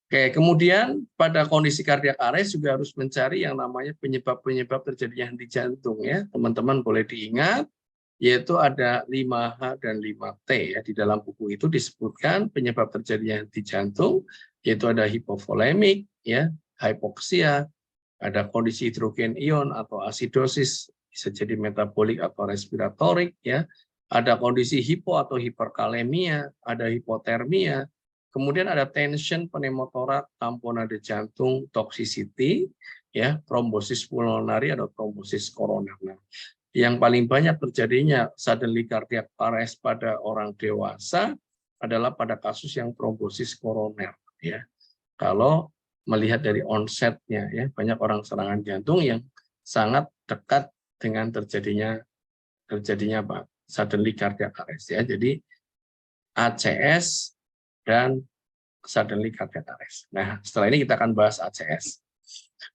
Oke, kemudian pada kondisi cardiac arrest juga harus mencari yang namanya penyebab-penyebab terjadinya henti jantung ya. Teman-teman boleh diingat, yaitu ada 5H dan 5T ya. Di dalam buku itu disebutkan penyebab terjadinya henti jantung, yaitu ada hipovolemik ya, hypoxia, ada kondisi hidrogen ion atau asidosis, bisa jadi metabolik atau respiratorik ya. Ada kondisi hipo atau hiperkalemia, ada hipotermia. Kemudian ada tension pneumotoraks, tamponade jantung, toxicity, ya, trombosis pulmonari atau trombosis koroner. Nah, yang paling banyak terjadinya suddenly cardiac arrest pada orang dewasa adalah pada kasus yang trombosis koroner, ya. Kalau melihat dari onsetnya, ya, banyak orang serangan jantung yang sangat dekat dengan terjadinya apa? Suddenly cardiac arrest, ya. Jadi ACS dan suddenly cardiac arrest. Nah, setelah ini kita akan bahas ACS.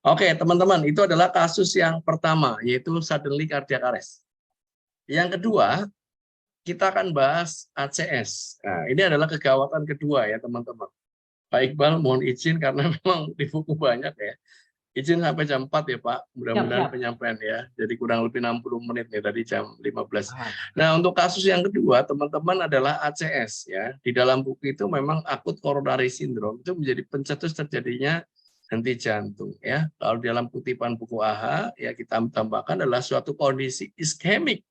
Oke, teman-teman, itu adalah kasus yang pertama, yaitu suddenly cardiac arrest. Yang kedua, kita akan bahas ACS. Nah, ini adalah kegawatan kedua ya, teman-teman. Pak Iqbal, mohon izin karena memang di buku banyak ya. Izin sampai jam 4 ya, Pak. Mudah-mudahan penyampaian ya. Jadi kurang lebih 60 menit nih, tadi jam 15. Nah, untuk kasus yang kedua, teman-teman, adalah ACS ya. Di dalam buku itu memang akut coronary syndrome itu menjadi pencetus terjadinya henti jantung ya. Kalau dalam kutipan buku AHA ya, kita tambahkan adalah suatu kondisi iskemik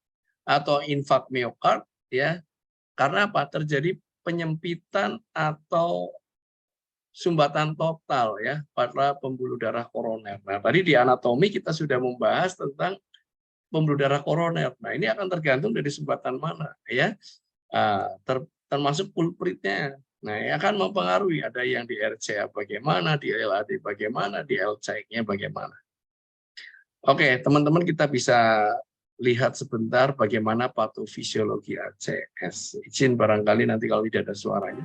atau infark miokard ya, karena apa? Terjadi penyempitan atau sumbatan total ya pada pembuluh darah koroner. Nah, tadi di anatomi kita sudah membahas tentang pembuluh darah koroner. Nah, ini akan tergantung dari sumbatan mana ya, termasuk pulpritnya. Nah, ini akan mempengaruhi, ada yang di RCA bagaimana, di LAD bagaimana, di LCAC-nya bagaimana. Oke, teman-teman, kita bisa lihat sebentar bagaimana patofisiologi ACS. Izin barangkali nanti kalau tidak ada suaranya.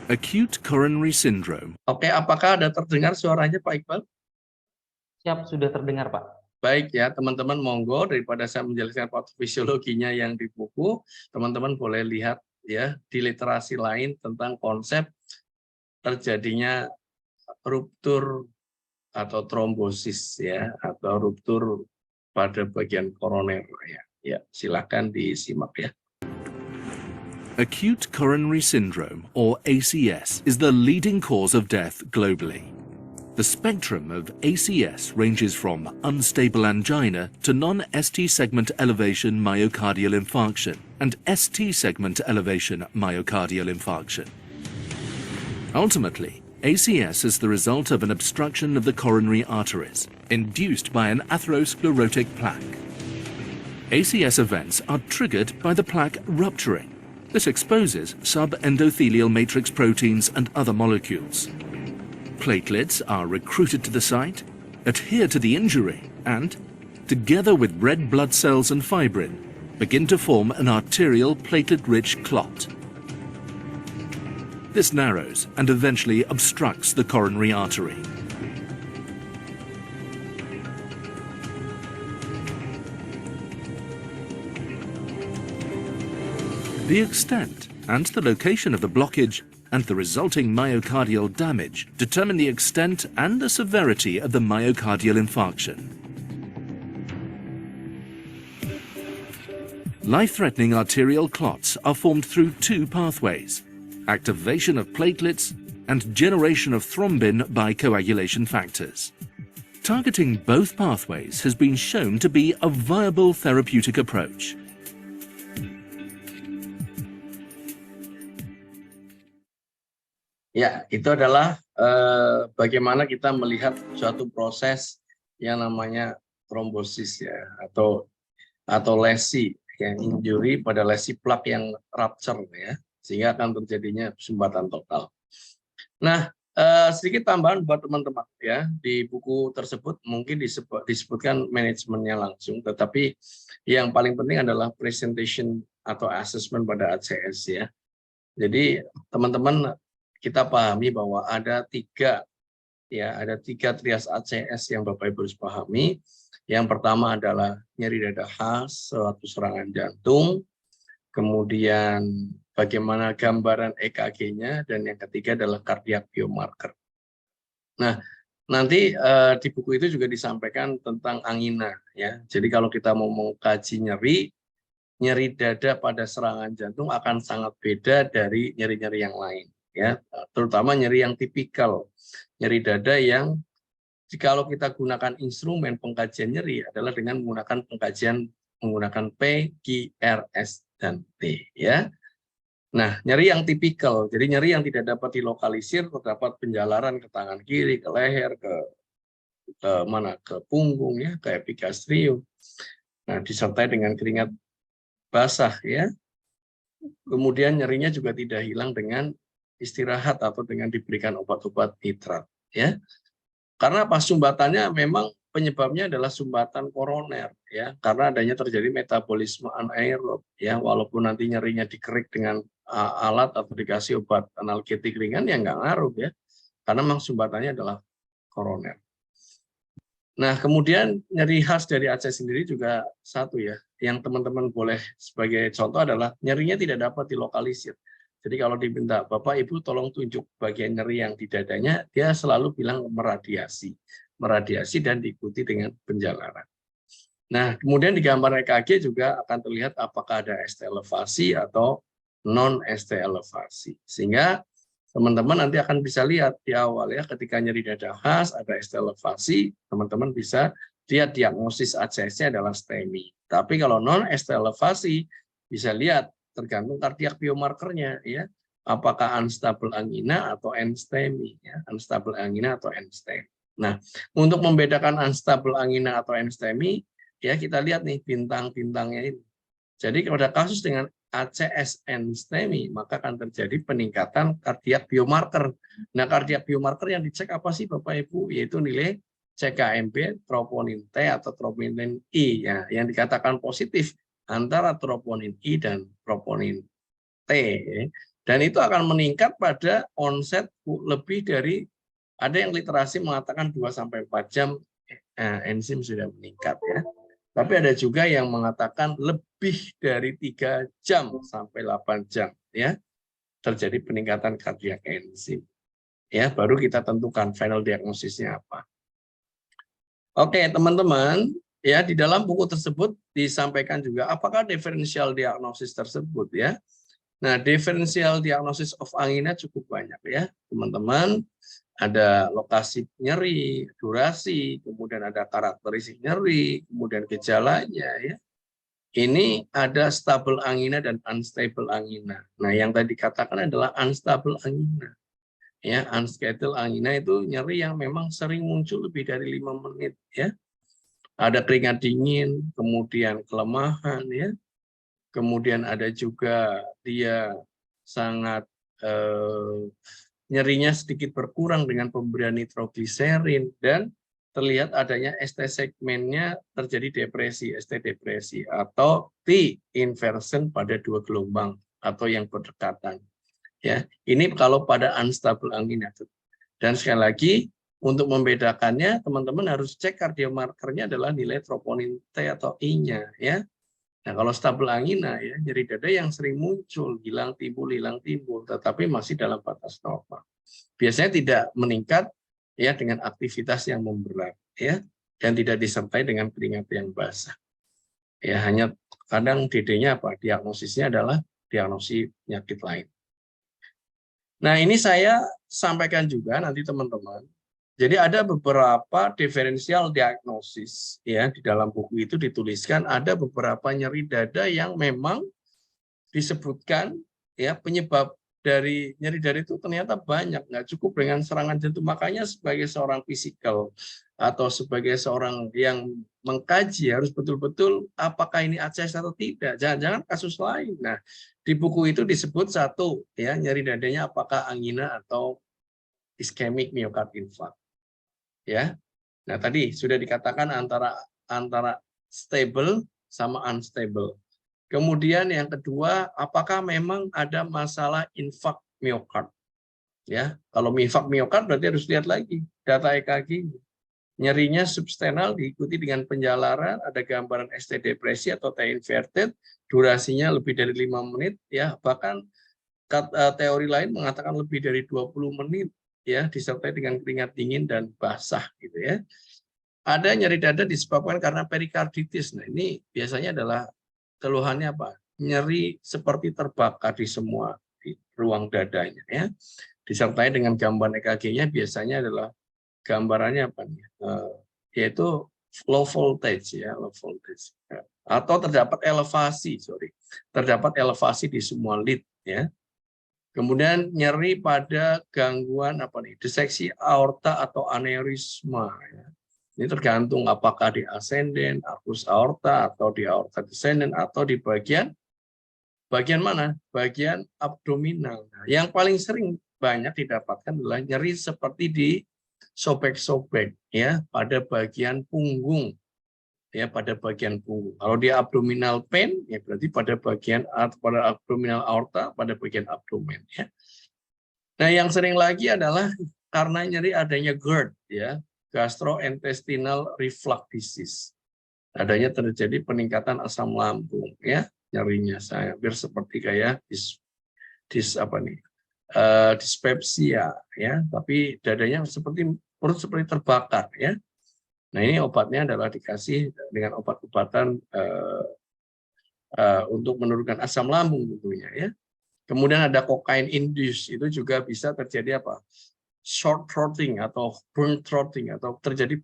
Acute coronary syndrome. Oke, apakah ada terdengar suaranya Pak Iqbal? Siap, sudah terdengar Pak. Baik ya, teman-teman, monggo daripada saya menjelaskan patofisiologinya yang di buku, teman-teman boleh lihat ya di literasi lain tentang konsep terjadinya ruptur atau trombosis ya, atau ruptur pada bagian koroner ya. Ya, silakan disimak ya. Acute coronary syndrome, or ACS, is the leading cause of death globally. The spectrum of ACS ranges from unstable angina to non-ST segment elevation myocardial infarction and ST segment elevation myocardial infarction. Ultimately, ACS is the result of an obstruction of the coronary arteries, induced by an atherosclerotic plaque. ACS events are triggered by the plaque rupturing. This exposes subendothelial matrix proteins and other molecules. Platelets are recruited to the site, adhere to the injury, and, together with red blood cells and fibrin, begin to form an arterial platelet-rich clot. This narrows and eventually obstructs the coronary artery. The extent and the location of the blockage and the resulting myocardial damage determine the extent and the severity of the myocardial infarction. Life-threatening arterial clots are formed through two pathways: activation of platelets and generation of thrombin by coagulation factors. Targeting both pathways has been shown to be a viable therapeutic approach. Ya, itu adalah bagaimana kita melihat suatu proses yang namanya trombosis ya, atau lesi, yang injury pada lesi plak yang rupture ya, sehingga akan terjadinya sumbatan total. Nah, sedikit tambahan buat teman-teman ya, di buku tersebut mungkin disebutkan manajemennya langsung, tetapi yang paling penting adalah presentation atau assessment pada ACS ya. Jadi teman-teman, kita pahami bahwa ada tiga trias ACS yang Bapak Ibu harus pahami. Yang pertama adalah nyeri dada khas suatu serangan jantung, kemudian bagaimana gambaran EKG-nya, dan yang ketiga adalah cardiac biomarker. Nah, nanti di buku itu juga disampaikan tentang angina ya. Jadi kalau kita mau mengkaji nyeri dada pada serangan jantung akan sangat beda dari nyeri-nyeri yang lain ya, terutama nyeri yang tipikal, nyeri dada yang jikalau kita gunakan instrumen pengkajian nyeri adalah dengan menggunakan P, Q, R, S, dan T ya. Nah, nyeri yang tipikal, jadi nyeri yang tidak dapat dilokalisir, terdapat penjalaran ke tangan kiri, ke leher, ke punggung ya, ke epigastrium. Nah, disertai dengan keringat basah ya. Kemudian nyerinya juga tidak hilang dengan istirahat atau dengan diberikan obat-obat nitrat, ya. Karena pas sumbatannya memang penyebabnya adalah sumbatan koroner, ya, karena adanya terjadi metabolisme anaerob, ya, walaupun nanti nyerinya dikerik dengan alat atau dikasih obat analgetik ringan ya nggak ngaruh, ya, karena memang sumbatannya adalah koroner. Nah, kemudian nyeri khas dari Aceh sendiri juga satu, ya, yang teman-teman boleh sebagai contoh adalah nyerinya tidak dapat dilokalisir. Jadi kalau diminta Bapak Ibu tolong tunjuk bagian nyeri yang di dadanya, dia selalu bilang meradiasi dan diikuti dengan penjalaran. Nah, kemudian di gambar EKG juga akan terlihat apakah ada ST elevasi atau non ST elevasi. Sehingga teman-teman nanti akan bisa lihat di awal, ya, ketika nyeri dada khas ada ST elevasi, teman-teman bisa lihat diagnosis ACS-nya adalah STEMI. Tapi kalau non ST elevasi bisa lihat tergantung kardiak biomarkernya, ya, apakah unstable angina atau NSTEMI, ya, unstable angina atau NSTEMI. Nah, untuk membedakan unstable angina atau NSTEMI, ya, kita lihat nih bintang-bintangnya ini. Jadi kalau ada kasus dengan ACSN STEMI, maka akan terjadi peningkatan kardiak biomarker. Nah, kardiak biomarker yang dicek apa sih Bapak Ibu? Yaitu nilai CKMB, troponin T atau troponin I, ya, yang dikatakan positif antara troponin I dan troponin T. Dan itu akan meningkat pada onset lebih dari, ada yang literasi mengatakan 2-4 jam enzim sudah meningkat, ya. Tapi ada juga yang mengatakan lebih dari 3 jam sampai 8 jam, ya, terjadi peningkatan kardiak enzim. Ya, baru kita tentukan final diagnosisnya apa. Oke, teman-teman, ya, di dalam buku tersebut disampaikan juga apakah diferensial diagnosis tersebut, ya. Nah, diferensial diagnosis of angina cukup banyak, ya, teman-teman. Ada lokasi nyeri, durasi, kemudian ada karakteristik nyeri, kemudian gejalanya, ya. Ini ada stable angina dan unstable angina. Nah, yang tadi dikatakan adalah unstable angina. Ya, unscheduled angina itu nyeri yang memang sering muncul lebih dari 5 menit, ya. Ada keringat dingin, kemudian kelemahan, ya. Kemudian ada juga dia sangat nyerinya sedikit berkurang dengan pemberian nitrogliserin, dan terlihat adanya ST segmennya terjadi depresi, ST depresi atau T inversion pada 2 gelombang atau yang berdekatan. Ya, ini kalau pada unstable angina. Dan sekali lagi untuk membedakannya teman-teman harus cek kardiomarkernya adalah nilai troponin T atau I-nya, ya. Nah, kalau stabil angina, ya, nyeri dada yang sering muncul, hilang timbul, tetapi masih dalam batas normal. Biasanya tidak meningkat, ya, dengan aktivitas yang memberat, ya, dan tidak disertai dengan keringat yang basah. Ya, hanya kadang DD-nya apa? Diagnosisnya adalah diagnosis penyakit lain. Nah, ini saya sampaikan juga nanti teman-teman. Jadi ada beberapa diferensial diagnosis, ya, di dalam buku itu dituliskan ada beberapa nyeri dada yang memang disebutkan, ya, penyebab dari nyeri dada itu ternyata banyak, nggak cukup dengan serangan jantung. Makanya sebagai seorang fisikal atau sebagai seorang yang mengkaji harus betul-betul apakah ini ACS atau tidak, jangan-jangan kasus lain. Nah, di buku itu disebut satu, ya, nyeri dadanya apakah angina atau ischemic myocard infarct. Ya, nah tadi sudah dikatakan antara stable sama unstable. Kemudian yang kedua, apakah memang ada masalah infark miokard? Ya, kalau infark miokard berarti harus lihat lagi data EKG. Nyerinya substenal diikuti dengan penjalaran, ada gambaran ST depresi atau T inverted, durasinya lebih dari 5 menit, ya, bahkan teori lain mengatakan lebih dari 20 menit. Ya, disertai dengan keringat dingin dan basah, gitu, ya. Ada nyeri dada disebabkan karena perikarditis. Nah, ini biasanya adalah keluhannya apa? Nyeri seperti terbakar di semua di ruang dadanya, ya. Disertai dengan gambar EKG-nya biasanya adalah gambarannya apa nih? Yaitu low voltage, ya, low voltage. Atau terdapat elevasi, terdapat elevasi di semua lead, ya. Kemudian nyeri pada gangguan apa nih? Diseksi aorta atau aneurisma, ya. Ini tergantung apakah di ascendent, arcus aorta, atau di aorta descendent, atau di bagian Bagian mana? Bagian abdominal. Nah, yang paling sering banyak didapatkan adalah nyeri seperti di sobek-sobek ya pada bagian punggung. Ya, pada bagian punggung. Kalau di abdominal pain ya berarti pada abdominal aorta, pada bagian abdomen ya. Nah, yang sering lagi adalah karena nyeri adanya GERD ya, gastrointestinal reflux disease. Adanya terjadi peningkatan asam lambung ya, nyerinya saya hampir seperti kayak dispepsia ya, tapi dadanya seperti perut seperti terbakar ya. Nah, ini obatnya adalah dikasih dengan obat-obatan untuk menurunkan asam lambung tentunya ya. Kemudian ada cocaine induce, itu juga bisa terjadi apa? Short throating atau burn throating, atau terjadi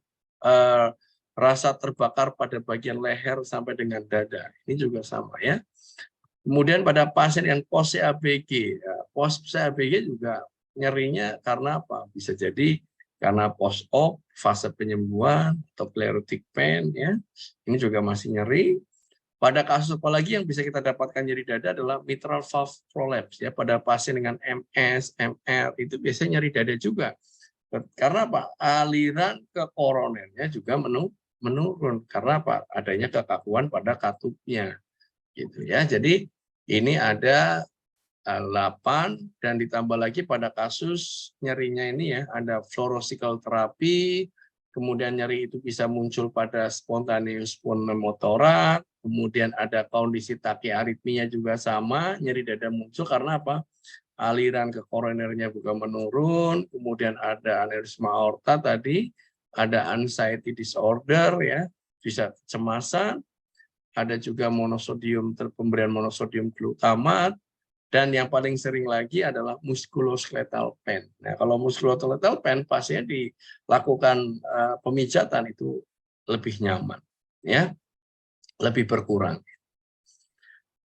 rasa terbakar pada bagian leher sampai dengan dada. Ini juga sama ya. Kemudian pada pasien yang post CABG, ya, post CABG juga nyerinya karena apa? Bisa jadi karena post op, fase penyembuhan atau pleurotic pain ya. Ini juga masih nyeri. Pada kasus apalagi yang bisa kita dapatkan nyeri dada adalah mitral valve prolapse ya, pada pasien dengan MS, MR itu biasanya nyeri dada juga. Karena apa? Aliran ke koronernya juga menurun karena apa? Adanya kekakuan pada katupnya. Gitu ya. Jadi ini ada 8 dan ditambah lagi pada kasus nyerinya ini ya, ada fluorosikal terapi, kemudian nyeri itu bisa muncul pada spontaneous pneumotorax, kemudian ada kondisi takiaritmia juga sama, nyeri dada muncul karena apa? Aliran ke koronernya juga menurun, kemudian ada aneurisma aorta tadi, ada anxiety disorder ya, bisa kecemasan, ada juga pemberian monosodium glutamat, dan yang paling sering lagi adalah musculoskeletal pain. Nah, kalau musculoskeletal pain pasien dilakukan pemijatan itu lebih nyaman, ya, lebih berkurang.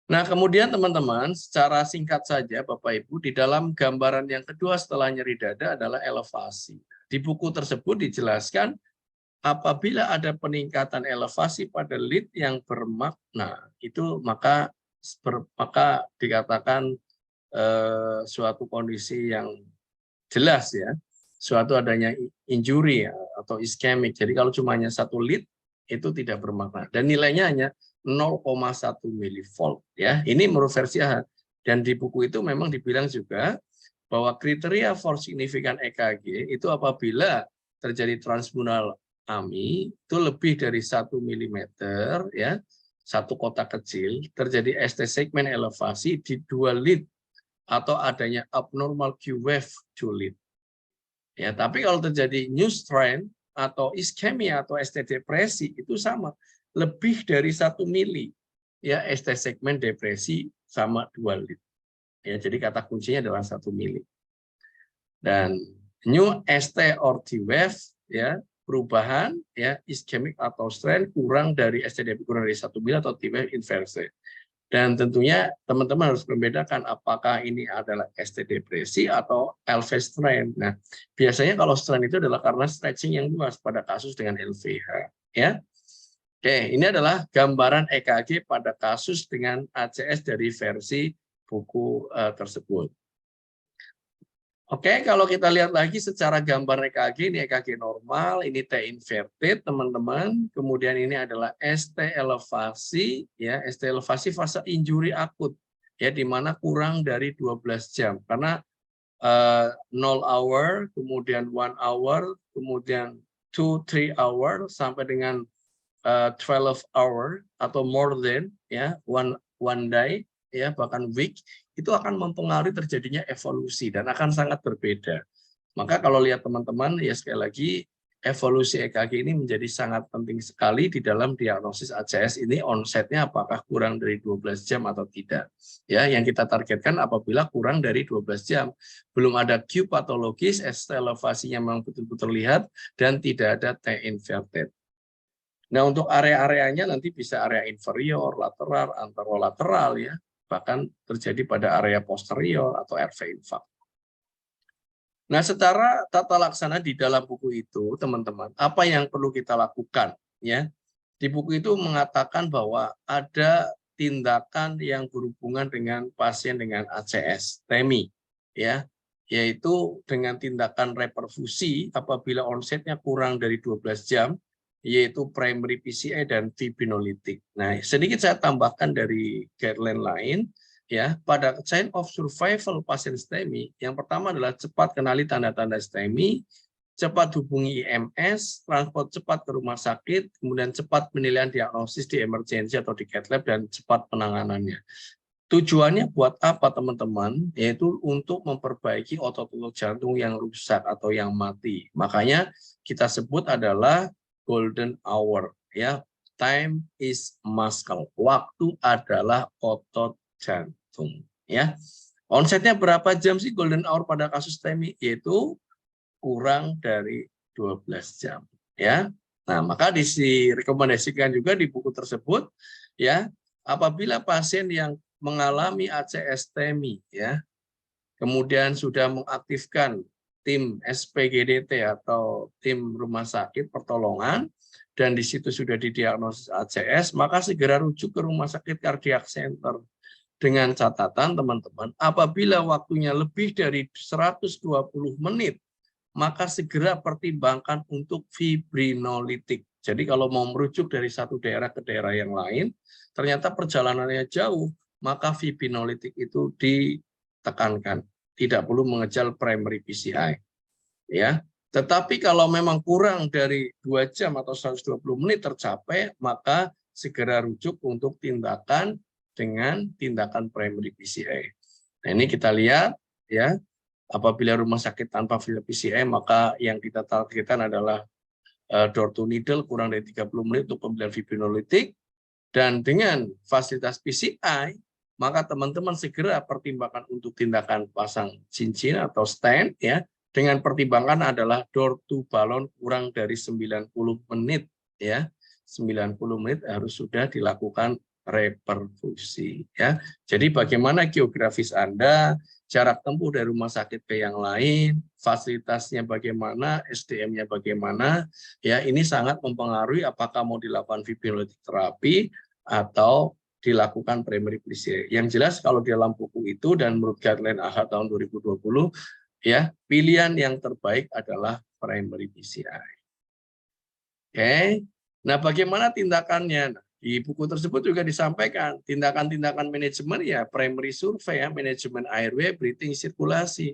Nah, kemudian teman-teman, secara singkat saja Bapak Ibu, di dalam gambaran yang kedua setelah nyeri dada adalah elevasi. Di buku tersebut dijelaskan apabila ada peningkatan elevasi pada lead yang bermakna, itu maka dikatakan suatu kondisi yang jelas ya, suatu adanya injury ya, atau ischemic. Jadi kalau cuma hanya satu lead itu tidak bermakna dan nilainya hanya 0,1 milivolt ya. Ini menurut versi A. Dan di buku itu memang dibilang juga bahwa kriteria for significant EKG itu apabila terjadi transmural AMI itu lebih dari 1 mm ya, satu kotak kecil, terjadi ST segmen elevasi di 2 lead atau adanya abnormal Q-wave 2 lead. Ya, tapi kalau terjadi new strain atau ischemia atau ST depresi itu sama, lebih dari 1 mili. Ya, ST segmen depresi sama 2 lead. Ya, jadi kata kuncinya adalah 1 mili. Dan new ST or T-wave ya, perubahan ya ischemic atau strain kurang dari ST kurang dari 1 mili atau T-wave inverse. Dan tentunya teman-teman harus membedakan apakah ini adalah ST depresi atau LV strain. Nah, biasanya kalau strain itu adalah karena stretching yang luas pada kasus dengan LVH. Ya, oke, ini adalah gambaran EKG pada kasus dengan ACS dari versi buku tersebut. Oke, kalau kita lihat lagi secara gambar EKG, ini EKG normal, ini T inverted, teman-teman. Kemudian ini adalah ST elevasi, ya, ST elevasi fase injury akut, ya, di mana kurang dari 12 jam. Karena 0 hour, kemudian 1 hour, kemudian 2-3 hour, sampai dengan 12 hour atau more than, ya, one day, ya, bahkan week, itu akan mempengaruhi terjadinya evolusi dan akan sangat berbeda. Maka kalau lihat teman-teman, ya sekali lagi, evolusi EKG ini menjadi sangat penting sekali di dalam diagnosis ACS ini, onsetnya apakah kurang dari 12 jam atau tidak. Ya, yang kita targetkan apabila kurang dari 12 jam. Belum ada Q patologis, ST elevasinya memang betul-betul terlihat, dan tidak ada T inverted. Nah, untuk area-areanya nanti bisa area inferior, lateral, anterolateral ya, bahkan terjadi pada area posterior atau RV infark. Nah, secara tata laksana di dalam buku itu, teman-teman, apa yang perlu kita lakukan? Ya, di buku itu mengatakan bahwa ada tindakan yang berhubungan dengan pasien dengan ACS STEMI, ya, yaitu dengan tindakan reperfusi apabila onsetnya kurang dari 12 jam, yaitu primary PCI dan fibrinolytic. Nah, sedikit saya tambahkan dari guideline lain, ya, pada chain of survival pasien STEMI, yang pertama adalah cepat kenali tanda-tanda STEMI, cepat hubungi IMS, transport cepat ke rumah sakit, kemudian cepat penilaian diagnosis di emergency atau di cath lab, dan cepat penanganannya. Tujuannya buat apa teman-teman? Yaitu untuk memperbaiki otot-otot jantung yang rusak atau yang mati. Makanya kita sebut adalah golden hour, ya. Time is muscle. Waktu adalah otot jantung, ya. Onsetnya berapa jam sih golden hour pada kasus STEMI? Yaitu kurang dari 12 jam, ya. Nah, maka direkomendasikan juga di buku tersebut, ya, apabila pasien yang mengalami ACS STEMI, ya, kemudian sudah mengaktifkan tim SPGDT atau tim rumah sakit pertolongan, dan di situ sudah didiagnosis ACS, maka segera rujuk ke rumah sakit cardiac center. Dengan catatan teman-teman, apabila waktunya lebih dari 120 menit, maka segera pertimbangkan untuk fibrinolitik. Jadi kalau mau merujuk dari satu daerah ke daerah yang lain, ternyata perjalanannya jauh, maka fibrinolitik itu ditekankan. Tidak perlu mengejar primary PCI. Ya. Tetapi kalau memang kurang dari 2 jam atau 120 menit tercapai, maka segera rujuk untuk tindakan dengan tindakan primary PCI. Nah, ini kita lihat, ya. Apabila rumah sakit tanpa PCI, maka yang kita targetkan adalah door to needle kurang dari 30 menit untuk pembelian fibrinolitik. Dan dengan fasilitas PCI, maka teman-teman segera pertimbangkan untuk tindakan pasang cincin atau stent, ya. Dengan pertimbangan adalah door to balon kurang dari 90 menit, ya. 90 menit harus sudah dilakukan reperfusi, ya. Jadi bagaimana geografis Anda, jarak tempuh dari rumah sakit ke yang lain, fasilitasnya bagaimana, SDM-nya bagaimana, ya, ini sangat mempengaruhi apakah mau dilakukan fibrinolytic terapi atau dilakukan primary PCI. Yang jelas kalau di dalam buku itu dan menurut guideline AHA tahun 2020, ya, pilihan yang terbaik adalah primary PCI. Oke. Nah, bagaimana tindakannya? Di buku tersebut juga disampaikan tindakan-tindakan manajemen, ya, primary survey, ya, manajemen airway, breathing, sirkulasi.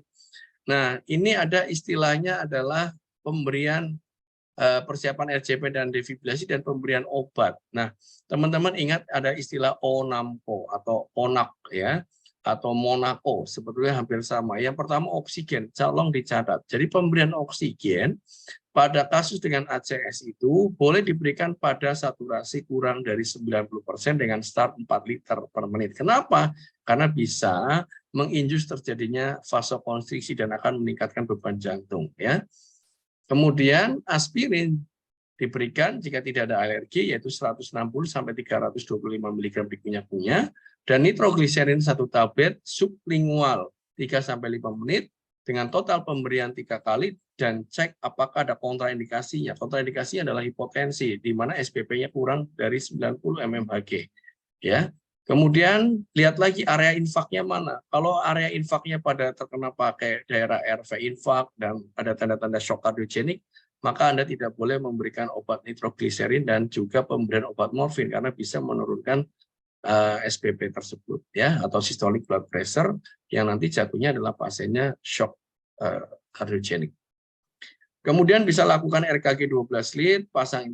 Nah, ini ada istilahnya adalah pemberian persiapan RCP dan defibrilasi dan pemberian obat. Nah, teman-teman ingat ada istilah ONAMCO atau ONAC, ya, atau Monaco, sebetulnya hampir sama. Yang pertama oksigen, tolong dicatat. Jadi pemberian oksigen pada kasus dengan ACS itu boleh diberikan pada saturasi kurang dari 90% dengan start 4 liter per menit. Kenapa? Karena bisa menginjus terjadinya vasokonstriksi dan akan meningkatkan beban jantung, ya. Kemudian aspirin diberikan jika tidak ada alergi, yaitu 160 sampai 325 mg di kunyah-kunyah, dan nitrogliserin 1 tablet sublingual 3 sampai 5 menit dengan total pemberian 3 kali, dan cek apakah ada kontraindikasinya. Kontraindikasinya adalah hipotensi, di mana SPP-nya kurang dari 90 mmHg. Ya. Kemudian lihat lagi area infaknya mana. Kalau area infaknya pada terkena pakai daerah RV infak dan ada tanda-tanda shock kardiogenik, maka Anda tidak boleh memberikan obat nitrogliserin dan juga pemberian obat morfin karena bisa menurunkan SPP tersebut, ya, atau systolic blood pressure yang nanti jatuhnya adalah pasiennya shock kardiogenik. Kemudian bisa lakukan RKG 12 lead, pasang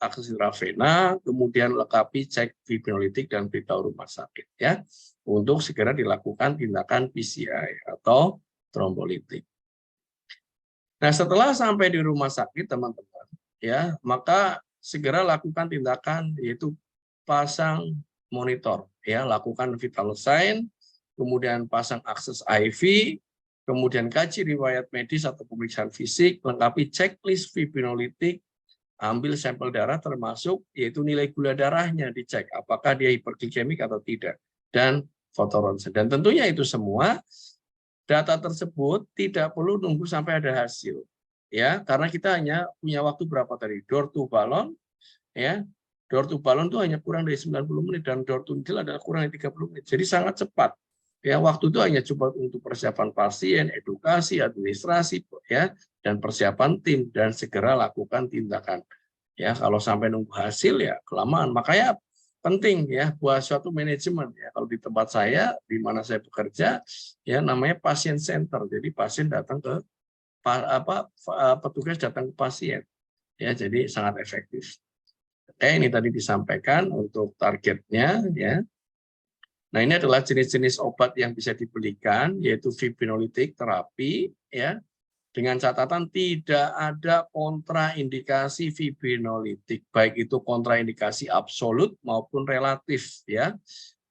akses intravena, kemudian lengkapi cek fibrinolitik dan beritahu rumah sakit, ya, untuk segera dilakukan tindakan PCI atau trombolitik. Nah, setelah sampai di rumah sakit teman-teman, ya, maka segera lakukan tindakan yaitu pasang monitor, ya, lakukan vital sign, kemudian pasang akses IV, kemudian kaji riwayat medis atau pemeriksaan fisik, lengkapi checklist fibrinolitik, ambil sampel darah termasuk yaitu nilai gula darahnya dicek apakah dia hiperglikemik atau tidak, dan foto ronsen. Dan tentunya itu semua data tersebut tidak perlu nunggu sampai ada hasil, ya, karena kita hanya punya waktu berapa tadi, door to balon, ya, door to balon itu hanya kurang dari 90 menit dan door to needle adalah kurang dari 30 menit. Jadi sangat cepat. Ya, waktu itu hanya coba untuk persiapan pasien, edukasi, administrasi, ya, dan persiapan tim dan segera lakukan tindakan. Ya, kalau sampai nunggu hasil ya kelamaan. Makanya penting ya buat suatu manajemen ya. Kalau di tempat saya di mana saya bekerja ya namanya pasien center. Jadi pasien datang ke petugas datang ke pasien. Ya, jadi sangat efektif. Oke, ini tadi disampaikan untuk targetnya ya. Nah, ini adalah jenis-jenis obat yang bisa dibelikan, yaitu fibrinolitik terapi, ya, dengan catatan tidak ada kontraindikasi fibrinolitik, baik itu kontraindikasi absolut maupun relatif, ya.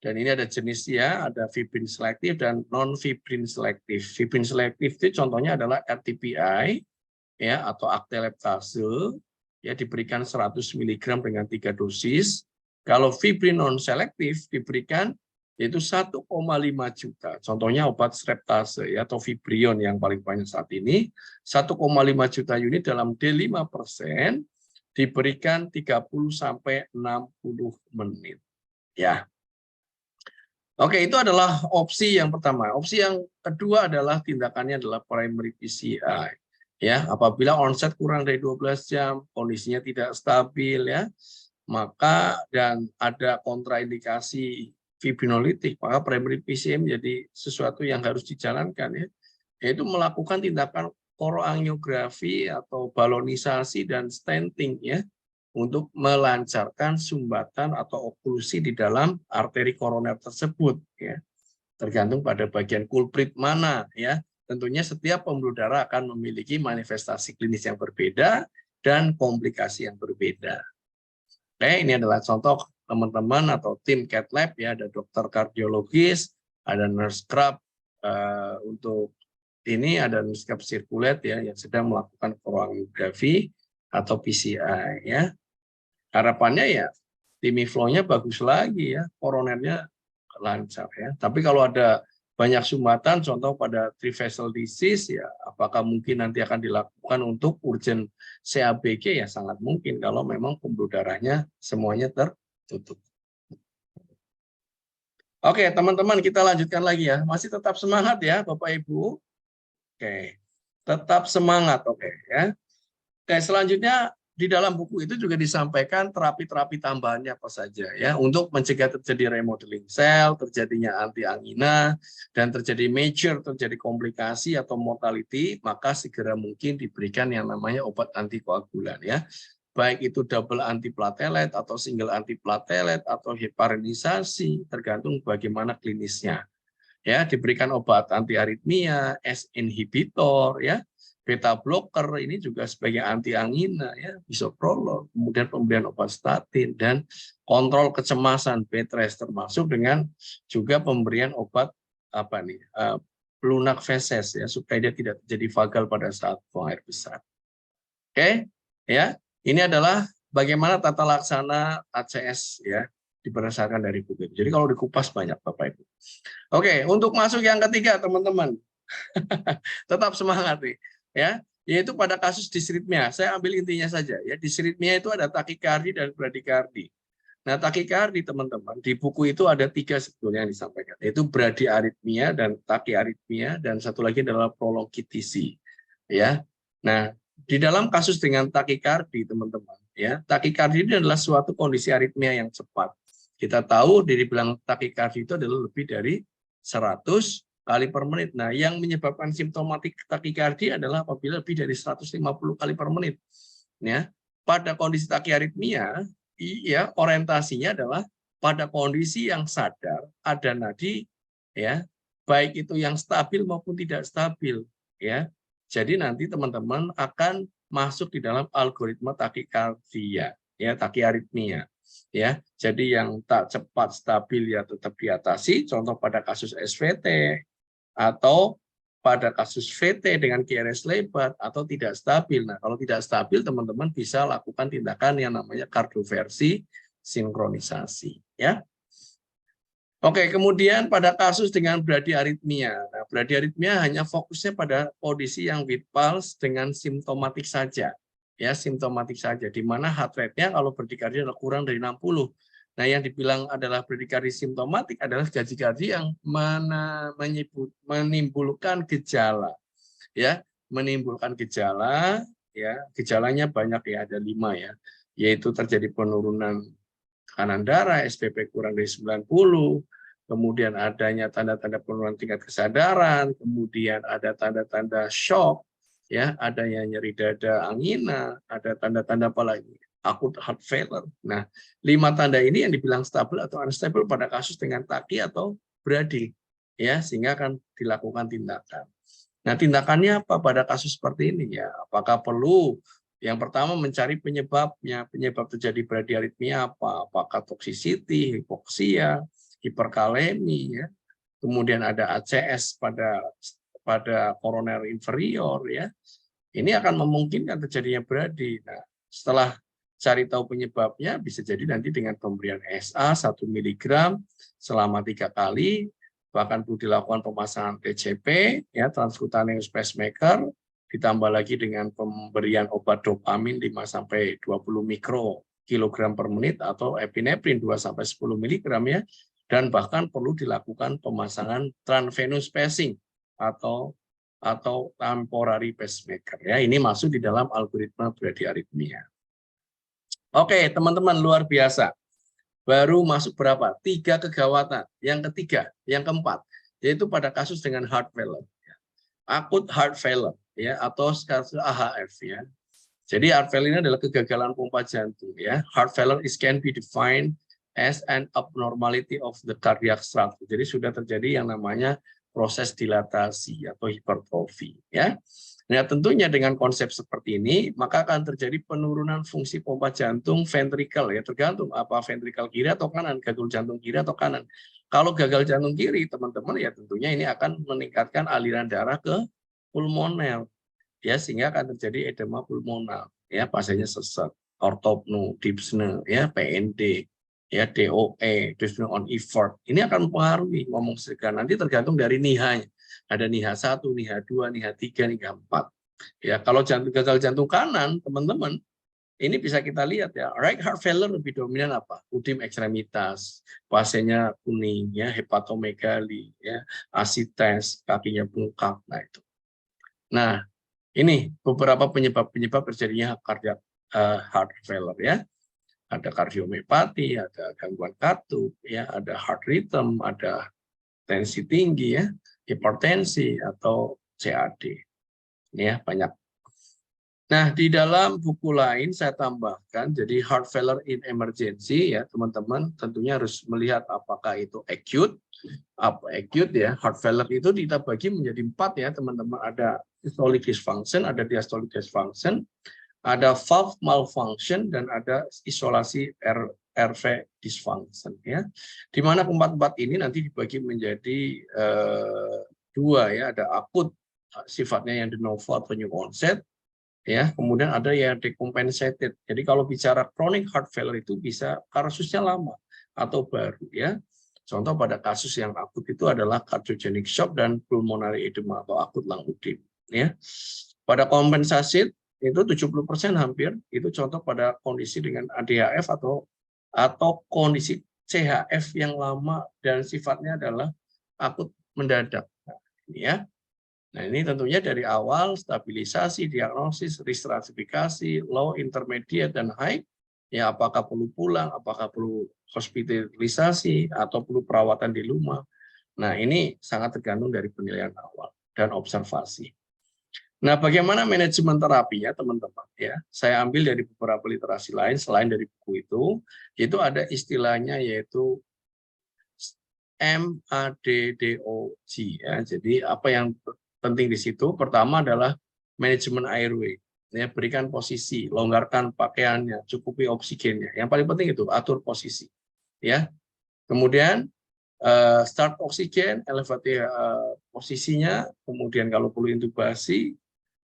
Dan ini ada jenisnya, ada fibrin selektif dan non fibrin selektif. Fibrin selektif itu contohnya adalah RTPI, ya, atau aktelaptase, ya, diberikan 100 mg dengan 3 dosis. Kalau fibrin non selektif diberikan yaitu 1,5 juta. Contohnya obat streptase ya, atau Fibrion yang paling banyak saat ini, 1,5 juta unit dalam D5% diberikan 30-60 menit. Ya. Oke, itu adalah opsi yang pertama. Opsi yang kedua adalah tindakannya adalah primary PCI. Ya, apabila onset kurang dari 12 jam, kondisinya tidak stabil ya, maka dan ada kontraindikasi fibrinolitik, maka primary PCI menjadi sesuatu yang harus dijalankan ya, yaitu melakukan tindakan koroangiografi atau balonisasi dan stenting ya, untuk melancarkan sumbatan atau oklusi di dalam arteri koroner tersebut ya, tergantung pada bagian kulprit mana ya. Tentunya setiap pembuluh darah akan memiliki manifestasi klinis yang berbeda dan komplikasi yang berbeda. Oke, ini adalah contoh teman-teman atau tim Cath Lab ya, ada dokter kardiologis, ada nurse scrub untuk ini, ada nurse scrub circulate ya yang sedang melakukan koronariografi atau PCI ya. Harapannya ya timiflow-nya bagus lagi ya, koronernya lancar ya. Tapi kalau ada banyak sumbatan, contoh pada trivessel disease ya, apakah mungkin nanti akan dilakukan untuk urgent CABG ya, sangat mungkin kalau memang pembuluh darahnya semuanya tertutup. Oke, teman-teman, kita lanjutkan lagi ya. Masih tetap semangat ya, Bapak Ibu. Oke, tetap semangat, oke ya. Oke, selanjutnya di dalam buku itu juga disampaikan terapi-terapi tambahannya apa saja ya untuk mencegah terjadi remodeling sel, terjadinya anti-angina, dan terjadi terjadi komplikasi atau mortality, maka segera mungkin diberikan yang namanya obat antikoagulan ya. Baik itu double antiplatelet atau single antiplatelet atau heparinisasi, tergantung bagaimana klinisnya. Ya, diberikan obat antiaritmia, S inhibitor ya. Beta blocker ini juga sebagai anti angina ya, bisoprolol, kemudian pemberian obat statin dan kontrol kecemasan bed rest, termasuk dengan juga pemberian obat apa nih pelunak feses ya, supaya dia tidak terjadi vagal pada saat buang air besar. Oke ya, ini adalah bagaimana tata laksana ACS ya, berdasarkan dari buku. Jadi kalau dikupas banyak Bapak Ibu. Oke, untuk masuk yang ketiga teman-teman, tetap semangat nih. Ya, yaitu pada kasus disritmia. Saya ambil intinya saja ya. Disritmia itu ada takikardi dan bradikardi. Nah, takikardi teman-teman di buku itu ada 3 sebetulnya yang disampaikan, yaitu bradiaritmia dan takiaritmia dan satu lagi adalah prolongitisi. Ya. Nah, di dalam kasus dengan takikardi teman-teman ya, takikardi ini adalah suatu kondisi aritmia yang cepat. Kita tahu dibilang takikardi itu adalah lebih dari 100 kali per menit. Nah, yang menyebabkan simptomatik takikardi adalah apabila lebih dari 150 kali per menit. Ya, pada kondisi takiaritmia, ya orientasinya adalah pada kondisi yang sadar ada nadi, ya, baik itu yang stabil maupun tidak stabil, ya. Jadi nanti teman-teman akan masuk di dalam algoritma takikardia, ya, takiaritmia. Ya, jadi yang tak cepat stabil ya tetap diatasi. Contoh pada kasus SVT, atau pada kasus VT dengan QRS lebat atau tidak stabil. Nah, kalau tidak stabil, teman-teman bisa lakukan tindakan yang namanya kardioversi sinkronisasi. Ya. Oke, kemudian pada kasus dengan bradiaritmia. Nah, bradiaritmia hanya fokusnya pada kondisi yang with pulse dengan simptomatik saja. ya simptomatik saja, di mana heart rate-nya kalau berdikardi adalah kurang dari 60. Nah, yang dibilang adalah berdikardi simptomatik adalah gaji-gaji yang menimbulkan gejala, ya, menimbulkan gejala, ya, gejalanya banyak ya, ada 5 ya, yaitu terjadi penurunan tekanan darah, SPP kurang dari 90, kemudian adanya tanda-tanda penurunan tingkat kesadaran, kemudian ada tanda-tanda shock, ya, adanya nyeri dada, angina, ada tanda-tanda apa lagi? Akut heart failure. Nah, 5 tanda ini yang dibilang stabil atau unstable pada kasus dengan taki atau brady, ya, sehingga akan dilakukan tindakan. Nah, tindakannya apa pada kasus seperti ini ya? Apakah perlu yang pertama mencari penyebabnya, penyebab terjadi bradyarithmia apa? Apakah toxicity, hipoksia, hiperkalemi, ya. Kemudian ada ACS pada koroner inferior, ya. Ini akan memungkinkan terjadinya brady. Nah, setelah cari tahu penyebabnya, bisa jadi nanti dengan pemberian SA 1 mg selama 3 kali, bahkan perlu dilakukan pemasangan TCP, ya, transcutaneous pacemaker, ditambah lagi dengan pemberian obat dopamin 5-20 mikrokilogram per menit atau epinephrine 2-10 mg, ya, dan bahkan perlu dilakukan pemasangan transvenous pacing atau temporary pacemaker, ya. Ini masuk di dalam algoritma bradyarithmia. Oke, teman-teman, luar biasa. Baru masuk berapa? 3 kegawatan. Yang ketiga, yang keempat, yaitu pada kasus dengan heart failure, akut heart failure, ya, atau kasus AHF, ya. Jadi heart failure ini adalah kegagalan pompa jantung, ya. Heart failure can be defined as an abnormality of the cardiac structure. Jadi sudah terjadi yang namanya proses dilatasi atau hipertrofi, ya. Nah, tentunya dengan konsep seperti ini, maka akan terjadi penurunan fungsi pompa jantung ventrikel, ya, tergantung apa ventrikel kiri atau kanan, gagal jantung kiri atau kanan. Kalau gagal jantung kiri, teman-teman, ya tentunya ini akan meningkatkan aliran darah ke pulmoner, ya, sehingga akan terjadi edema pulmonal, ya, pasiennya sesak, ortopnu, dyspnea, ya, PND, ya, DOE, dyspnea on effort. Ini akan mempengaruhi ngomong segan, nanti tergantung dari NIHA-nya. Ada NIHA 1, NIHA 2, NIHA 3, NIHA 4. Ya, kalau gagal jantung kanan, teman-teman, ini bisa kita lihat ya, right heart failure lebih dominan apa? Udim ekstremitas, pasiennya kuning, ya, hepatomegali, ya, asites, kakinya bengkak, nah itu. Nah, ini beberapa penyebab terjadinya heart failure, ya. Ada kardiomiopati, ada gangguan katup, ya, ada heart rhythm, ada tensi tinggi, ya, hipertensi atau CAD. Ini ya, banyak. Nah, di dalam buku lain saya tambahkan, jadi heart failure in emergency, ya teman-teman, tentunya harus melihat apakah itu acute, ya. Heart failure itu kita bagi menjadi 4 ya teman-teman. Ada systolic dysfunction, ada diastolic dysfunction, ada valve malfunction, dan ada isolasi RV dysfunction, ya. Di mana keempat ini nanti dibagi menjadi 2 ya, ada akut sifatnya yang de novo atau new onset, ya, kemudian ada yang decompensated. Jadi kalau bicara chronic heart failure itu bisa kasusnya lama atau baru, ya. Contoh pada kasus yang akut itu adalah cardiogenic shock dan pulmonary edema atau akut lung udem, ya. Pada compensation itu 70% hampir, itu contoh pada kondisi dengan ADHF atau kondisi CHF yang lama dan sifatnya adalah akut mendadak. Nah, ini ya. Nah, ini tentunya dari awal stabilisasi, diagnosis, restratifikasi, low, intermediate, dan high. Ya, apakah perlu pulang, apakah perlu hospitalisasi, atau perlu perawatan di rumah. Nah, ini sangat tergantung dari penilaian awal dan observasi. Nah, bagaimana manajemen terapinya, teman-teman? Ya, saya ambil dari beberapa literasi lain selain dari buku itu ada istilahnya yaitu MADDOG. Ya, jadi apa yang penting di situ? Pertama adalah manajemen airway. Ya, berikan posisi, longgarkan pakaiannya, cukupi oksigennya. Yang paling penting itu atur posisi. Ya, kemudian start oksigen, elevasi posisinya, kemudian kalau perlu intubasi,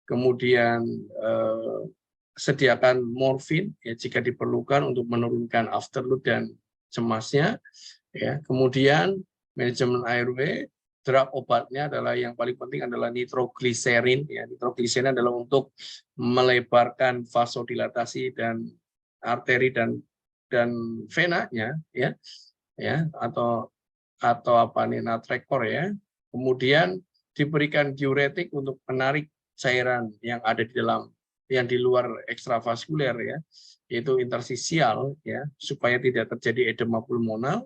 kemudian sediakan morfin ya jika diperlukan untuk menurunkan afterload dan cemasnya, ya. Kemudian manajemen airway, drug obatnya adalah yang paling penting adalah nitrogliserin. Ya, nitrogliserin adalah untuk melebarkan vasodilatasi dan arteri dan venanya, atau apa nih, natrekor ya. Kemudian diberikan diuretik untuk menarik cairan yang ada di dalam, yang di luar ekstravaskuler ya, yaitu interstisial ya, supaya tidak terjadi edema pulmonal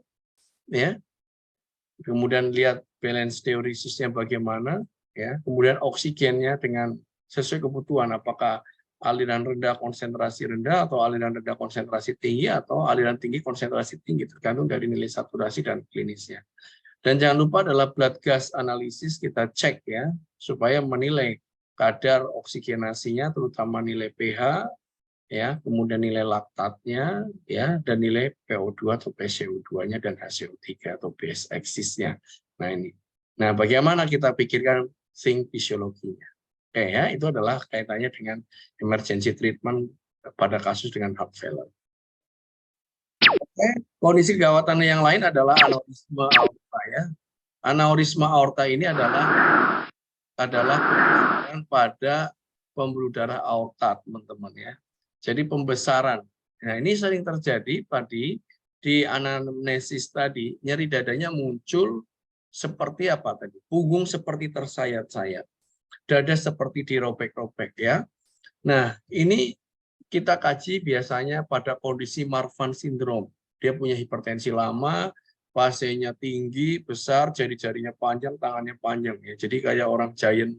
ya. Kemudian lihat balance teorisisnya bagaimana ya, kemudian oksigennya dengan sesuai kebutuhan, apakah aliran rendah konsentrasi rendah atau aliran rendah konsentrasi tinggi atau aliran tinggi konsentrasi tinggi, tergantung dari nilai saturasi dan klinisnya. Dan jangan lupa adalah blood gas analisis, kita cek ya supaya menilai kadar oksigenasinya, terutama nilai pH ya, kemudian nilai laktatnya ya, dan nilai PO2 atau PCO2-nya dan HCO3 atau base axis-nya. Nah ini. Nah, bagaimana kita pikirkan think fisiologinya? Oke ya, itu adalah kaitannya dengan emergency treatment pada kasus dengan heart failure. Oke, kondisi gawatan yang lain adalah aneurisma aorta ya. Aneurisma aorta ini adalah pembesaran pada pembuluh darah aorta, teman-teman ya. Jadi pembesaran. Nah, ini sering terjadi di anamnesis tadi, nyeri dadanya muncul seperti apa tadi? Punggung seperti tersayat-sayat, dada seperti dirobek-robek ya. Nah, ini kita kaji biasanya pada kondisi Marfan syndrome. Dia punya hipertensi lama, fasenya tinggi, besar, jari-jarinya panjang, tangannya panjang ya. Jadi kayak orang giant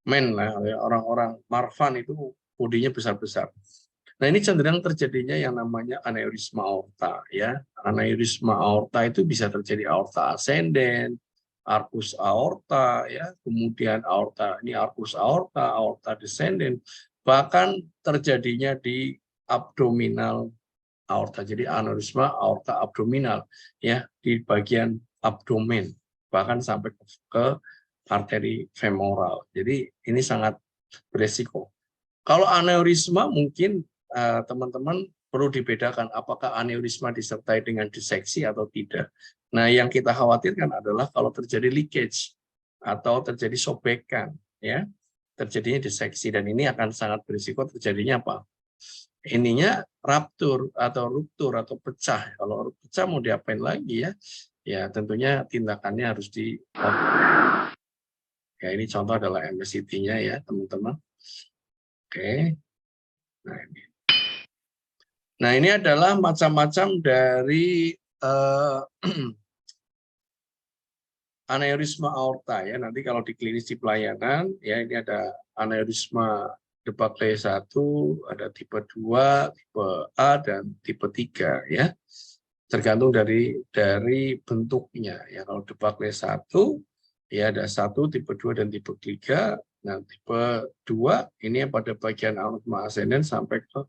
man lah, orang-orang Marfan itu bodinya besar-besar. Nah, ini cenderung terjadinya yang namanya aneurisma aorta ya. Aneurisma aorta itu bisa terjadi aorta ascendens, arcus aorta ya, kemudian aorta ini arcus aorta, aorta descendens, bahkan terjadinya di abdominal aorta. Jadi aneurisma aorta abdominal ya, di bagian abdomen, bahkan sampai ke arteri femoral. Jadi ini sangat beresiko. Kalau aneurisma mungkin teman-teman perlu dibedakan apakah aneurisma disertai dengan diseksi atau tidak. Nah, yang kita khawatirkan adalah kalau terjadi leakage atau terjadi sobekan ya, terjadinya diseksi, dan ini akan sangat berisiko terjadinya apa? Ininya ruptur atau pecah. Kalau pecah mau diapain lagi ya? Ya tentunya tindakannya harus di ya, ini contoh adalah MSCT-nya ya, teman-teman. Oke. Nah, ini adalah macam-macam dari aneurisma aorta ya. Nanti kalau di klinis di pelayanan ya, ini ada aneurisma Debacle 1, ada tipe 2, tipe A dan tipe 3 ya. Tergantung dari bentuknya ya. Kalau Debacle 1 ya ada 1, tipe 2 dan tipe 3. Nah, tipe 2 ini yang pada bagian aneurisma ascendens sampai ke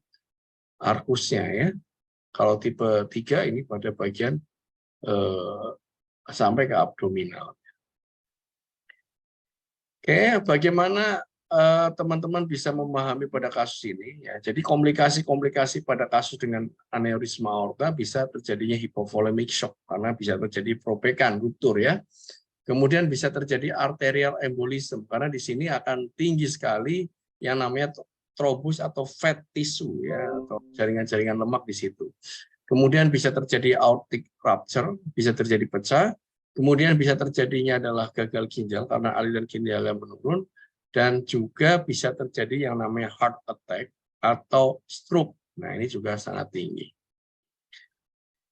arkusnya ya. Kalau tipe 3 ini pada bagian sampai ke abdominal. Oke, bagaimana teman-teman bisa memahami pada kasus ini ya. Jadi komplikasi-komplikasi pada kasus dengan aneurisma aorta bisa terjadinya hypovolemic shock karena bisa terjadi probekan, ruptur ya. Kemudian bisa terjadi arterial embolism karena di sini akan tinggi sekali yang namanya trombus atau fat tissue ya, atau jaringan-jaringan lemak di situ. Kemudian bisa terjadi aortic rupture, bisa terjadi pecah. Kemudian bisa terjadinya adalah gagal ginjal karena aliran ginjalnya menurun, dan juga bisa terjadi yang namanya heart attack atau stroke. Nah, ini juga sangat tinggi.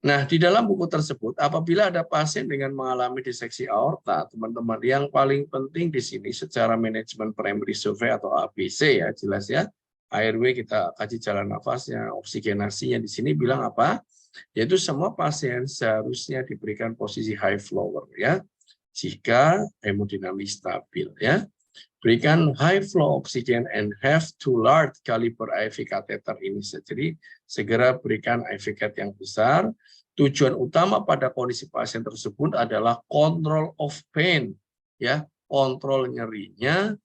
Nah, di dalam buku tersebut, apabila ada pasien dengan mengalami diseksi aorta, teman-teman, yang paling penting di sini secara manajemen primary survey atau ABC ya, jelas ya, airway kita kaji jalan nafasnya, oksigenasinya, di sini bilang apa? Yaitu semua pasien seharusnya diberikan posisi high flower ya, jika hemodinamis stabil ya. Berikan high flow oxygen and have to large caliber IV catheter ini. Jadi segera berikan IV cath yang besar. Tujuan utama pada kondisi pasien tersebut adalah control of pain, ya, kontrol nyerinya,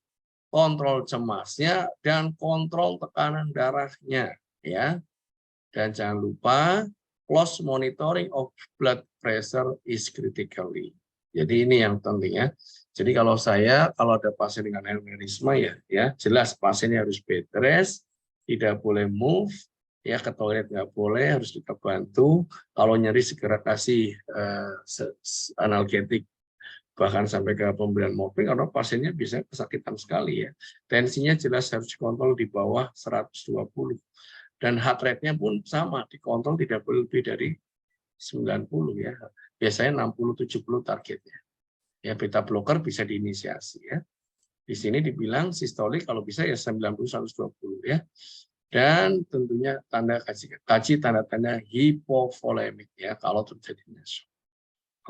kontrol cemasnya, dan kontrol tekanan darahnya, ya. Dan jangan lupa close monitoring of blood pressure is critically Jadi ini yang penting ya. Jadi kalau ada pasien dengan aneurisma ya jelas pasiennya harus bed rest, tidak boleh move, ya ke toilet nggak boleh, harus kita bantu. Kalau nyeri segera kasih analgetik, bahkan sampai ke pemberian morfin karena pasiennya bisa kesakitan sekali ya. Tensinya jelas harus dikontrol di bawah 120 dan heart rate-nya pun sama, dikontrol tidak boleh lebih dari 90 ya. Biasanya 60-70 targetnya. Ya, beta blocker bisa diinisiasi ya. Di sini dibilang sistolik kalau bisa ya 90-120 ya. Dan tentunya kaji tanda-tanda hipovolemik ya kalau terjadi shock.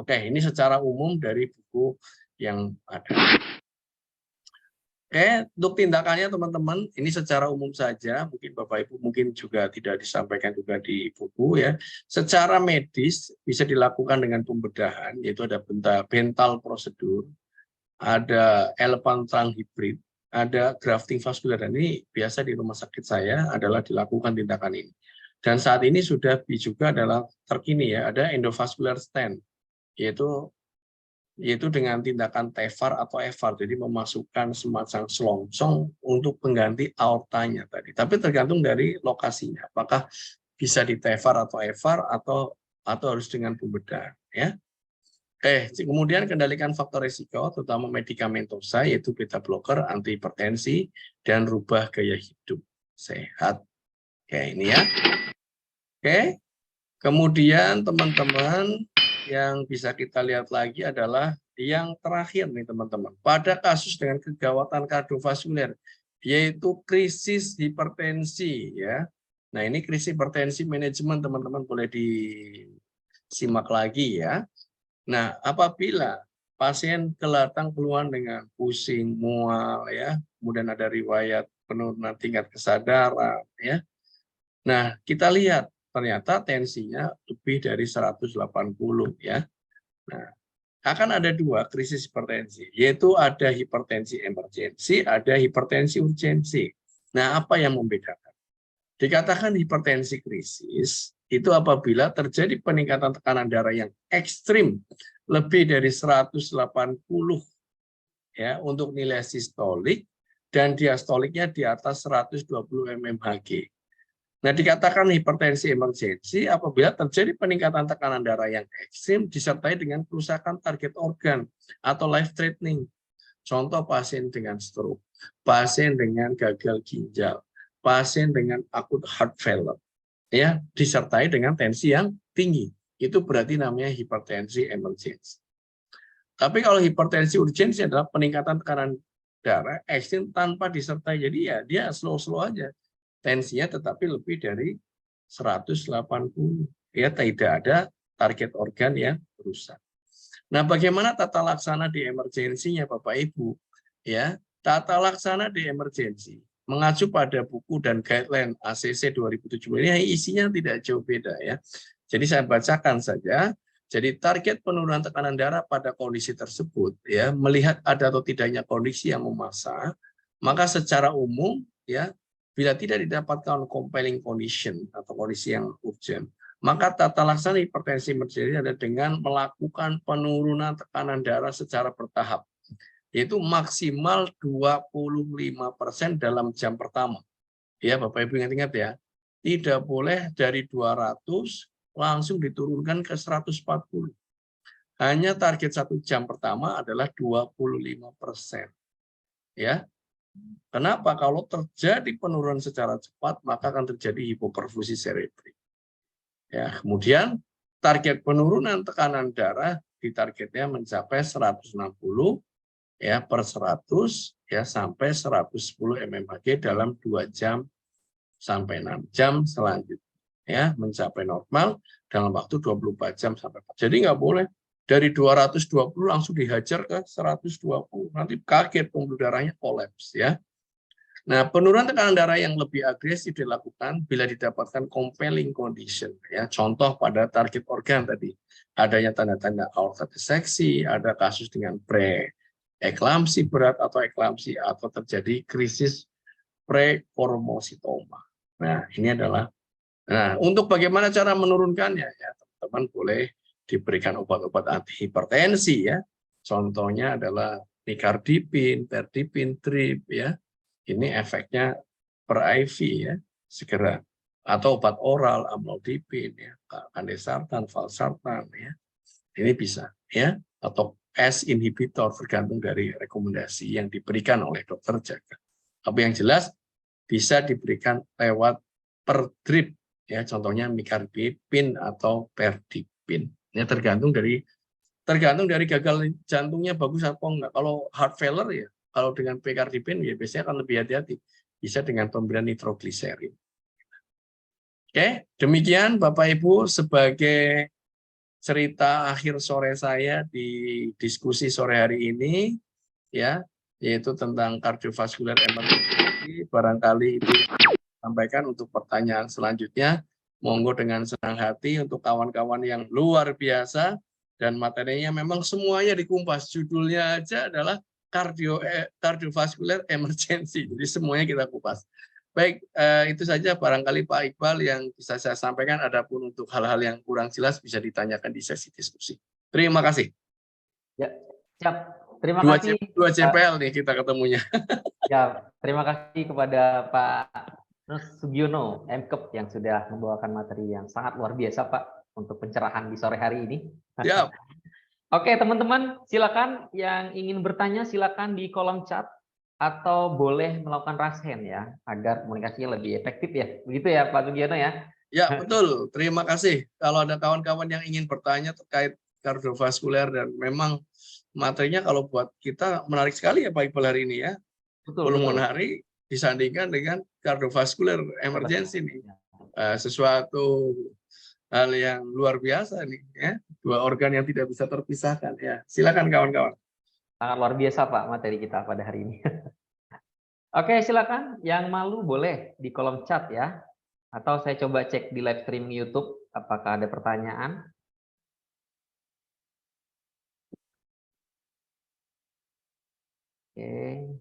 Oke, ini secara umum dari buku yang ada. Oke, untuk tindakannya teman-teman, ini secara umum saja, mungkin Bapak Ibu mungkin juga tidak disampaikan juga di buku ya. Secara medis bisa dilakukan dengan pembedahan, yaitu ada bental prosedur, ada elephant trunk hybrid, ada grafting vaskular, dan ini biasa di rumah sakit saya adalah dilakukan tindakan ini. Dan saat ini sudah juga adalah terkini ya, ada endovascular stent, yaitu dengan tindakan TEVAR atau EVAR, jadi memasukkan semacam selongsong untuk pengganti aortanya tadi. Tapi tergantung dari lokasinya, apakah bisa di TEVAR atau EVAR atau harus dengan pembedahan ya. Kemudian kendalikan faktor risiko, terutama medikamentosa, yaitu beta blocker, antihipertensi, dan rubah gaya hidup sehat. Ini ya. Kemudian teman-teman, yang bisa kita lihat lagi adalah yang terakhir nih teman-teman. Pada kasus dengan kegawatan kardiovaskuler, yaitu krisis hipertensi ya. Nah ini krisis hipertensi manajemen teman-teman boleh disimak lagi ya. Nah apabila pasien datang keluar dengan pusing, mual ya, kemudian ada riwayat penurunan tingkat kesadaran ya. Nah kita lihat ternyata tensinya lebih dari 180 ya. Nah, akan ada dua krisis hipertensi, yaitu ada hipertensi emergensi, ada hipertensi urgensi. Nah, apa yang membedakan? Dikatakan hipertensi krisis itu apabila terjadi peningkatan tekanan darah yang ekstrim lebih dari 180 ya untuk nilai sistolik dan diastoliknya di atas 120 mmHg. Nah, dikatakan hipertensi emergensi apabila terjadi peningkatan tekanan darah yang ekstrim disertai dengan kerusakan target organ atau life threatening. Contoh pasien dengan stroke, pasien dengan gagal ginjal, pasien dengan akut heart failure, ya, disertai dengan tensi yang tinggi. Itu berarti namanya hipertensi emergensi. Tapi kalau hipertensi urgensi adalah peningkatan tekanan darah ekstrim tanpa disertai, jadi ya dia slow-slow aja. Tensinya tetapi lebih dari 180 ya, tidak ada target organ yang rusak. Nah, bagaimana tata laksana di emergensinya Bapak Ibu? Ya, tata laksana di emergensi mengacu pada buku dan guideline ACC 2007 ini isinya tidak jauh beda ya. Jadi saya bacakan saja. Jadi target penurunan tekanan darah pada kondisi tersebut ya, melihat ada atau tidaknya kondisi yang memaksa, maka secara umum ya bila tidak didapatkan compelling condition atau kondisi yang urgent, maka tata laksana hipertensi emergensi adalah dengan melakukan penurunan tekanan darah secara bertahap, yaitu maksimal 25% dalam jam pertama. Ya, Bapak Ibu ingat-ingat ya, tidak boleh dari 200 langsung diturunkan ke 140. Hanya target 1 jam pertama adalah 25%. Ya. Kenapa? Kalau terjadi penurunan secara cepat, maka akan terjadi hipoperfusi cerebri. Ya, kemudian target penurunan tekanan darah ditargetnya mencapai 160 ya per 100 ya sampai 110 mmHg dalam 2 jam sampai 6 jam selanjutnya ya, mencapai normal dalam waktu 24 jam sampai 4. Jadi nggak boleh dari 220 langsung dihajar ke 120. Nanti kaget pembuluh darahnya kolaps ya. Nah, penurunan tekanan darah yang lebih agresif dilakukan bila didapatkan compelling condition ya. Contoh pada target organ tadi, adanya tanda-tanda aorta diseksi, ada kasus dengan pre-eklamsi berat atau eklamsi atau terjadi krisis prekormositoma. Nah, ini adalah untuk bagaimana cara menurunkannya ya, teman-teman boleh diberikan obat-obat antihipertensi ya. Contohnya adalah nicardipin, terdipin, trip ya. Ini efeknya per IV ya, segera. Atau obat oral, amlodipin ya, kandesartan, valsartan ya. Ini bisa ya, atau ACE inhibitor tergantung dari rekomendasi yang diberikan oleh dokter jaga. Tapi yang jelas bisa diberikan lewat per drip ya, contohnya micardipin atau perdipin. Ya tergantung dari gagal jantungnya bagus apa enggak. Kalau heart failure ya, kalau dengan perdipin ya biasanya akan lebih hati-hati. Bisa dengan pemberian nitrogliserin. Oke, demikian Bapak Ibu sebagai cerita akhir sore saya di diskusi sore hari ini ya, yaitu tentang cardiovascular emergency. Barangkali itu sampaikan untuk pertanyaan selanjutnya. Monggo dengan senang hati untuk kawan-kawan yang luar biasa dan materinya memang semuanya dikumpas. Judulnya aja adalah cardiovascular emergency. Jadi semuanya kita kupas. Baik, itu saja barangkali Pak Iqbal yang bisa saya sampaikan. Adapun untuk hal-hal yang kurang jelas bisa ditanyakan di sesi diskusi. Terima kasih. Ya, siap. Terima kasih. Dua CPL nih kita ketemunya. Ya, terima kasih kepada Pak Sugiono, MKep, yang sudah membawakan materi yang sangat luar biasa, Pak, untuk pencerahan di sore hari ini. Siap. Oke, teman-teman, silakan yang ingin bertanya silakan di kolom chat atau boleh melakukan raise hand ya, agar komunikasinya lebih efektif ya. Begitu ya Pak Sugiono ya? Ya, betul. Terima kasih. Kalau ada kawan-kawan yang ingin bertanya terkait kardiovaskuler dan memang materinya kalau buat kita menarik sekali ya Pak Iqbal hari ini ya. Betul, Belum betul. menarik disandingkan dengan kardiovaskuler emergency nih. Sesuatu hal yang luar biasa nih ya. Dua organ yang tidak bisa terpisahkan ya. Silakan kawan-kawan. Sangat luar biasa Pak materi kita pada hari ini. Oke, silakan. Yang malu boleh di kolom chat ya. Atau saya coba cek di live stream YouTube apakah ada pertanyaan. Oke.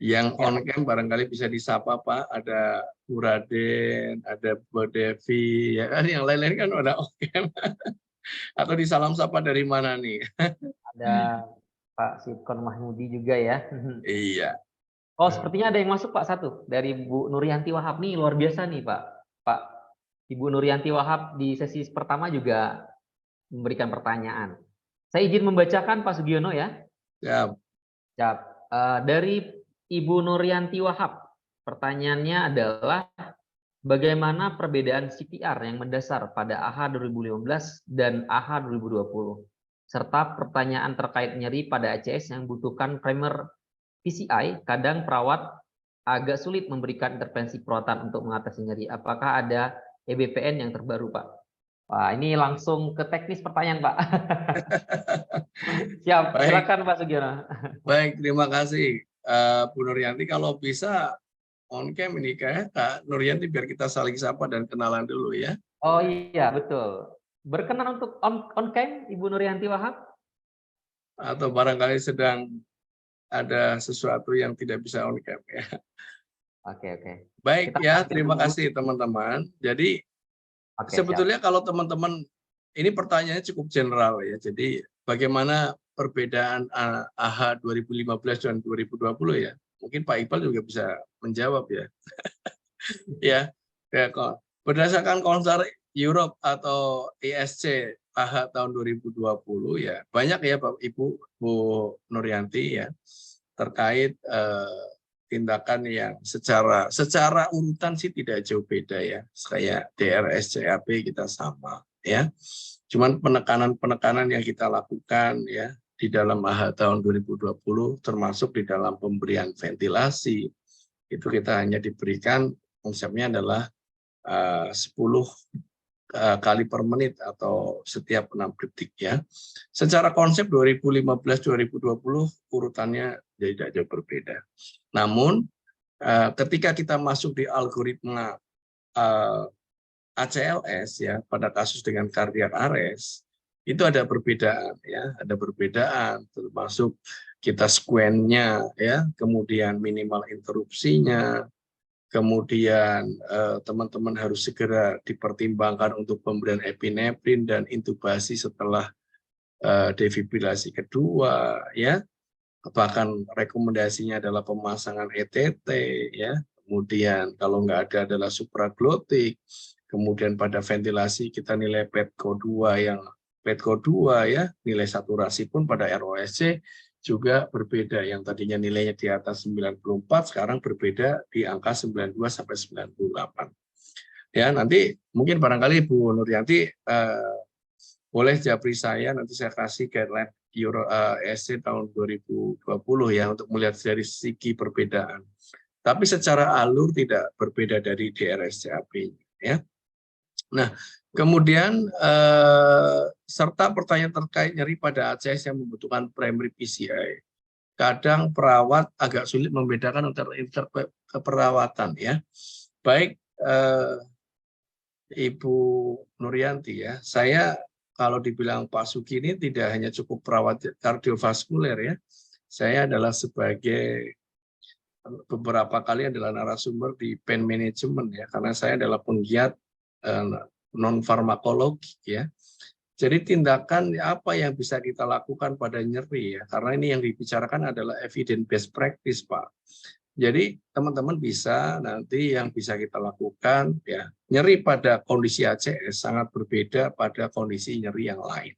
Yang on cam barangkali bisa disapa Pak. Ada Bu Raden, ada Bu Devi, ya kan yang lain-lain kan ada on cam. Atau disalam sapa dari mana nih? Ada Pak Sidkon Mahmudi juga ya. Iya. Oh, sepertinya ada yang masuk Pak satu dari Bu Nuryanti Wahab nih, luar biasa nih Pak. Pak Ibu Nuryanti Wahab di sesi pertama juga memberikan pertanyaan. Saya izin membacakan Pak Sugiono ya. Siap. Siap. Dari Ibu Nuryanti Wahab, pertanyaannya adalah bagaimana perbedaan CPR yang mendasar pada AHA 2015 dan AHA 2020? Serta pertanyaan terkait nyeri pada ACS yang membutuhkan primer PCI, kadang perawat agak sulit memberikan intervensi perawatan untuk mengatasi nyeri. Apakah ada EBPN yang terbaru, Pak? Wah, ini langsung ke teknis pertanyaan, Pak. Siap, Baik. silakan Pak Sugiono. Baik, terima kasih Bu Nuryanti. Kalau bisa on cam ini kayak Kak Nuryanti biar kita saling sapa dan kenalan dulu ya. Oh iya, betul. Berkenan untuk on cam Ibu Nuryanti Wahab? Atau barangkali sedang ada sesuatu yang tidak bisa on cam ya. Oke. Baik Kita ya, ambil terima dulu. kasih teman-teman. Jadi Oke, sebetulnya siap. kalau teman-teman, ini pertanyaannya cukup general ya. Jadi bagaimana perbedaan AHA 2015 dan 2020 ya? Mungkin Pak Iqbal juga bisa menjawab ya. Ya, berdasarkan Konser Europe atau ESC AHA tahun 2020 ya, banyak ya Pak Ibu Bu Nuryanti ya terkait tindakan yang secara urutan sih tidak jauh beda ya, kayak DRS CAP kita sama ya. Cuman penekanan yang kita lakukan ya di dalam AHA tahun 2020 termasuk di dalam pemberian ventilasi itu kita hanya diberikan konsepnya adalah 10 kali per menit atau setiap 6 detik ya. Secara konsep 2015-2020 urutannya tidak jauh berbeda. Namun ketika kita masuk di algoritma ACLS ya pada kasus dengan cardiac arrest itu ada perbedaan ya, ada perbedaan termasuk kita squence-nya ya, kemudian minimal interupsinya, Kemudian teman-teman harus segera dipertimbangkan untuk pemberian epinefrin dan intubasi setelah defibrilasi kedua, ya. Bahkan rekomendasinya adalah pemasangan ETT, ya. Kemudian kalau nggak ada adalah supraglotik. Kemudian pada ventilasi kita nilai PETCO2 ya, nilai saturasi pun pada ROSC juga berbeda, yang tadinya nilainya di atas 94 sekarang berbeda di angka 92 sampai 98. Ya, nanti mungkin barangkali Bu Nuryanti boleh japri saya, nanti saya kasih guideline Euro ESC tahun 2020 ya untuk melihat dari segi perbedaan. Tapi secara alur tidak berbeda dari DRSCAP ya. Nah, kemudian serta pertanyaan terkait nyeri pada ACS yang membutuhkan primary PCI. Kadang perawat agak sulit membedakan antara keperawatan ya. Baik Ibu Nuryanti ya, saya kalau dibilang Pak Suki ini tidak hanya cukup perawat kardiovaskuler ya. Saya adalah sebagai beberapa kali adalah narasumber di pain management ya, karena saya adalah penggiat non farmakologi ya. Jadi tindakan apa yang bisa kita lakukan pada nyeri ya, karena ini yang dibicarakan adalah evidence based practice Pak. Jadi teman-teman bisa nanti yang bisa kita lakukan ya, nyeri pada kondisi ACS sangat berbeda pada kondisi nyeri yang lain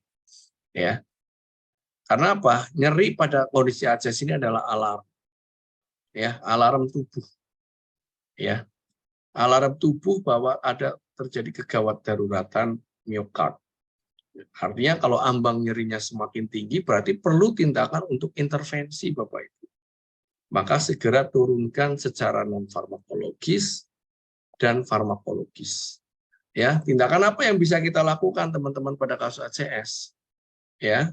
ya. Karena apa? Nyeri pada kondisi ACS ini adalah alarm ya, alarm tubuh ya. Alarm tubuh bahwa ada terjadi kegawat daruratan miokard. Artinya kalau ambang nyerinya semakin tinggi berarti perlu tindakan untuk intervensi Bapak Ibu. Maka segera turunkan secara non farmakologis dan farmakologis. Ya, tindakan apa yang bisa kita lakukan teman-teman pada kasus ACS? Ya,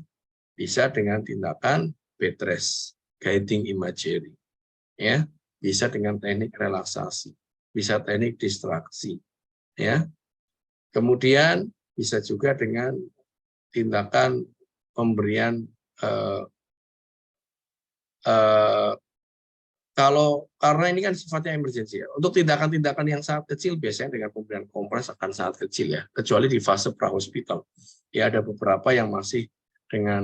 bisa dengan tindakan bed rest, guiding imagery. Ya, bisa dengan teknik relaksasi, bisa teknik distraksi. Ya. Kemudian bisa juga dengan tindakan pemberian karena ini kan sifatnya emergensi ya. Untuk tindakan-tindakan yang sangat kecil biasanya dengan pemberian kompres akan sangat kecil ya, kecuali di fase prahospital. Ya ada beberapa yang masih dengan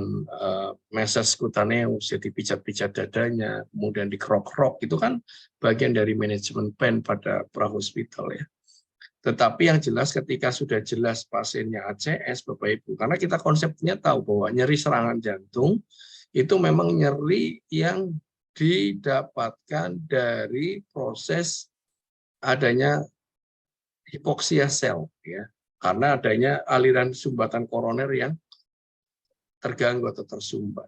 meses kutaneus, jadi pijat-pijat dadanya, kemudian dikrok-krok, itu kan bagian dari manajemen pain pada prahospital ya. Tetapi yang jelas ketika sudah jelas pasiennya ACS, Bapak Ibu, karena kita konsepnya tahu bahwa nyeri serangan jantung itu memang nyeri yang didapatkan dari proses adanya hipoksia sel, ya, karena adanya aliran sumbatan koroner yang terganggu atau tersumbat.